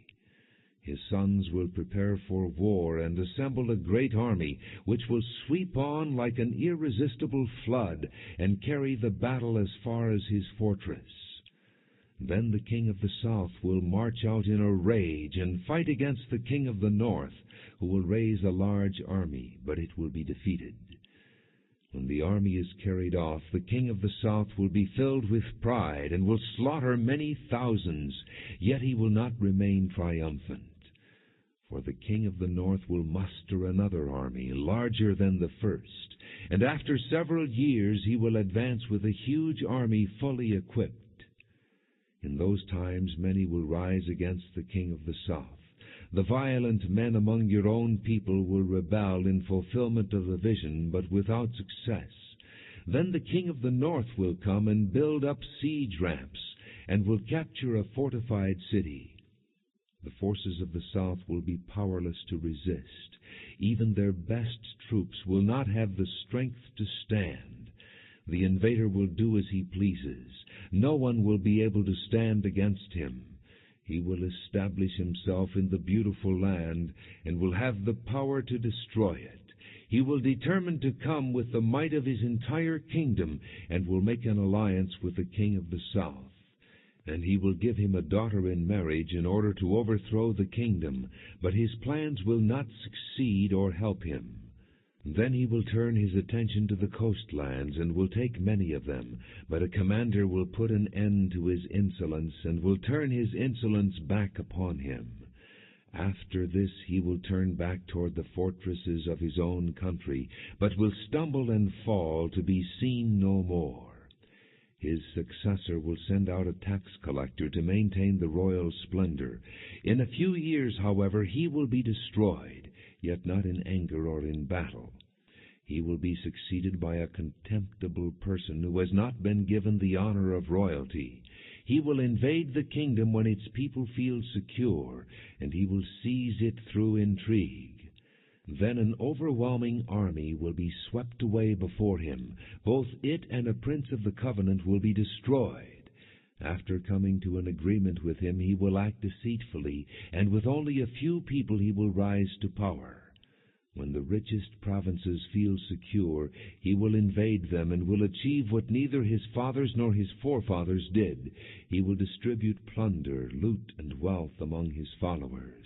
His sons will prepare for war and assemble a great army, which will sweep on like an irresistible flood and carry the battle as far as his fortress. Then the king of the south will march out in a rage and fight against the king of the north, who will raise a large army, but it will be defeated. When the army is carried off, the king of the south will be filled with pride and will slaughter many thousands, yet he will not remain triumphant. For the king of the north will muster another army, larger than the first, and after several years he will advance with a huge army fully equipped. In those times many will rise against the king of the south. The violent men among your own people will rebel in fulfillment of the vision, but without success. Then the king of the north will come and build up siege ramps, and will capture a fortified city. The forces of the south will be powerless to resist. Even their best troops will not have the strength to stand. The invader will do as he pleases. No one will be able to stand against him. He will establish himself in the beautiful land, and will have the power to destroy it. He will determine to come with the might of his entire kingdom, and will make an alliance with the king of the south. And he will give him a daughter in marriage in order to overthrow the kingdom, but his plans will not succeed or help him. Then he will turn his attention to the coastlands, and will take many of them, but a commander will put an end to his insolence, and will turn his insolence back upon him. After this he will turn back toward the fortresses of his own country, but will stumble and fall to be seen no more. His successor will send out a tax collector to maintain the royal splendor. In a few years, however, he will be destroyed, yet not in anger or in battle. He will be succeeded by a contemptible person who has not been given the honor of royalty. He will invade the kingdom when its people feel secure, and he will seize it through intrigue. Then an overwhelming army will be swept away before him. Both it and a prince of the covenant will be destroyed. After coming to an agreement with him, he will act deceitfully, and with only a few people he will rise to power. When the richest provinces feel secure, he will invade them and will achieve what neither his fathers nor his forefathers did. He will distribute plunder, loot, and wealth among his followers.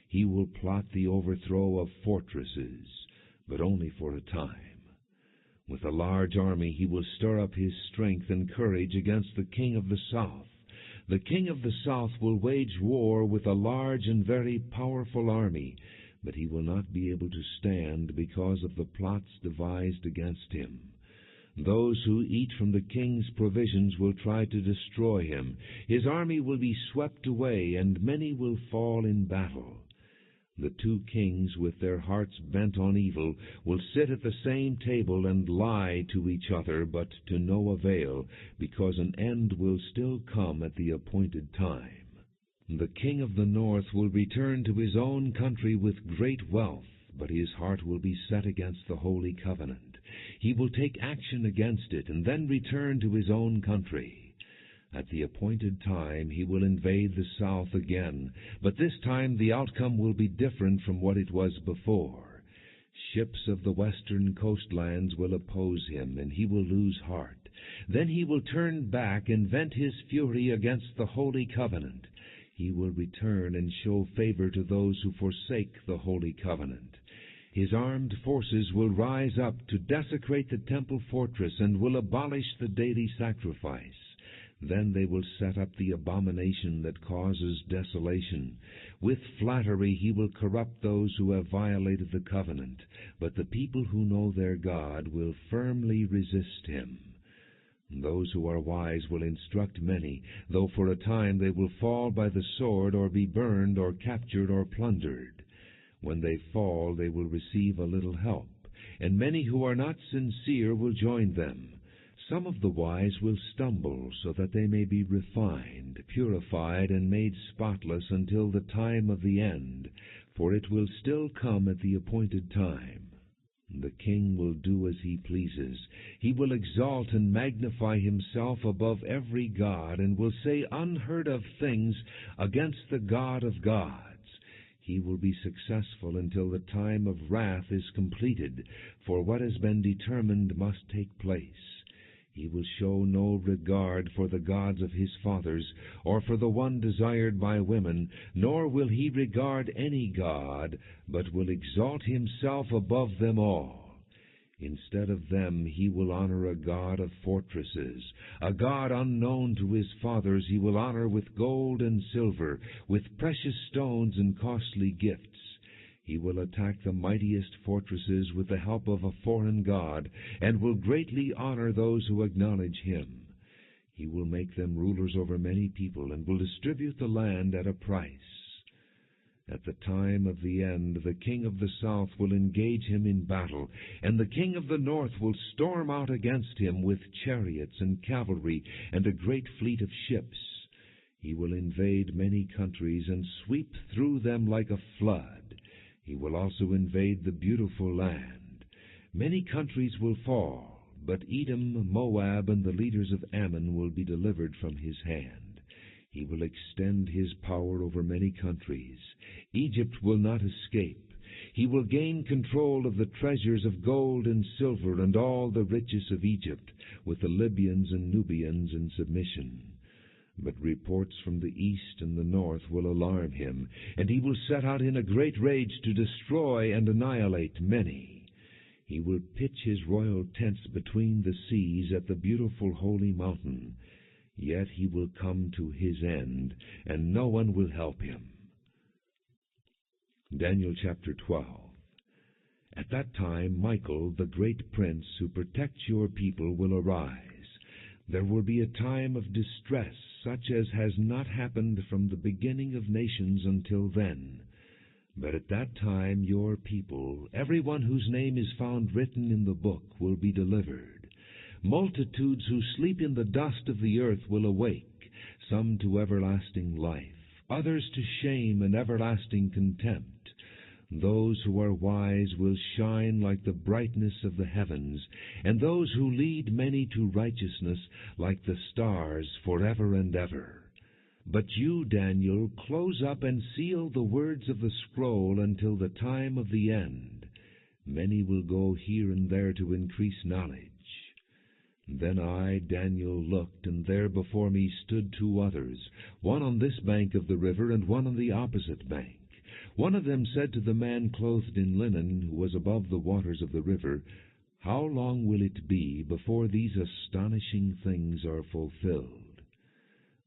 He will plot the overthrow of fortresses, but only for a time. With a large army he will stir up his strength and courage against the king of the south. The king of the south will wage war with a large and very powerful army, but he will not be able to stand because of the plots devised against him. Those who eat from the king's provisions will try to destroy him. His army will be swept away, and many will fall in battle. The two kings, with their hearts bent on evil, will sit at the same table and lie to each other, but to no avail, because an end will still come at the appointed time. The king of the north will return to his own country with great wealth, but his heart will be set against the holy covenant. He will take action against it, and then return to his own country. At the appointed time he will invade the south again, but this time the outcome will be different from what it was before. Ships of the western coastlands will oppose him, and he will lose heart. Then he will turn back and vent his fury against the holy covenant. He will return and show favor to those who forsake the holy covenant. His armed forces will rise up to desecrate the temple fortress and will abolish the daily sacrifice. Then they will set up the abomination that causes desolation. With flattery he will corrupt those who have violated the covenant, but the people who know their God will firmly resist him. Those who are wise will instruct many, though for a time they will fall by the sword, or be burned, or captured, or plundered. When they fall, they will receive a little help, and many who are not sincere will join them. Some of the wise will stumble, so that they may be refined, purified, and made spotless until the time of the end, for it will still come at the appointed time. The king will do as he pleases. He will exalt and magnify himself above every god, and will say unheard-of things against the God of gods. He will be successful until the time of wrath is completed, for what has been determined must take place. He will show no regard for the gods of his fathers, or for the one desired by women, nor will he regard any god, but will exalt himself above them all. Instead of them he will honor a god of fortresses, a god unknown to his fathers. He will honor with gold and silver, with precious stones and costly gifts. He will attack the mightiest fortresses with the help of a foreign god, and will greatly honor those who acknowledge him. He will make them rulers over many people, and will distribute the land at a price. At the time of the end, the king of the south will engage him in battle, and the king of the north will storm out against him with chariots and cavalry and a great fleet of ships. He will invade many countries and sweep through them like a flood. He will also invade the beautiful land. Many countries will fall, but Edom, Moab, and the leaders of Ammon will be delivered from his hand. He will extend his power over many countries. Egypt will not escape. He will gain control of the treasures of gold and silver and all the riches of Egypt, with the Libyans and Nubians in submission. But reports from the east and the north will alarm him, and he will set out in a great rage to destroy and annihilate many. He will pitch his royal tents between the seas at the beautiful holy mountain. Yet he will come to his end, and no one will help him. Daniel chapter 12. At that time Michael, the great prince who protects your people, will arise. There will be a time of distress, such as has not happened from the beginning of nations until then. But at that time your people, every one whose name is found written in the book, will be delivered. Multitudes who sleep in the dust of the earth will awake, some to everlasting life, others to shame and everlasting contempt. Those who are wise will shine like the brightness of the heavens, and those who lead many to righteousness like the stars forever and ever. But you, Daniel, close up and seal the words of the scroll until the time of the end. Many will go here and there to increase knowledge. Then I, Daniel, looked, and there before me stood two others, one on this bank of the river and one on the opposite bank. One of them said to the man clothed in linen, who was above the waters of the river, "How long will it be before these astonishing things are fulfilled?"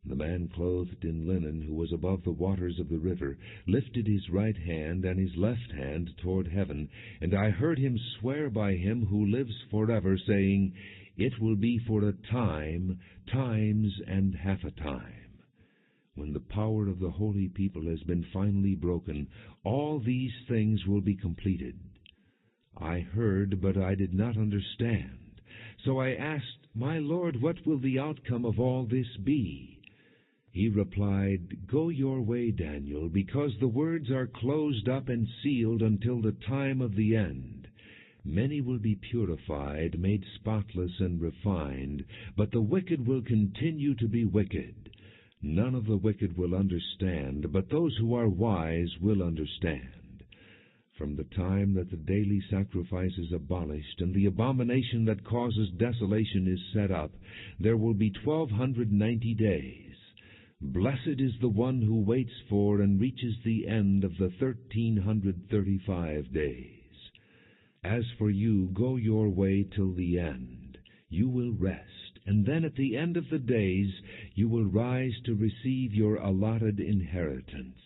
The man clothed in linen, who was above the waters of the river, lifted his right hand and his left hand toward heaven, and I heard him swear by him who lives forever, saying, "It will be for a time, times, and half a time. When the power of the holy people has been finally broken, all these things will be completed." I heard, but I did not understand. So I asked, "My Lord, what will the outcome of all this be?" He replied, "Go your way, Daniel, because the words are closed up and sealed until the time of the end. Many will be purified, made spotless and refined, but the wicked will continue to be wicked. None of the wicked will understand, but those who are wise will understand. From the time that the daily sacrifice is abolished, and the abomination that causes desolation is set up, there will be 1290 days. Blessed is the one who waits for and reaches the end of the 1335 days. As for you, go your way till the end. You will rest, and then at the end of the days you will rise to receive your allotted inheritance.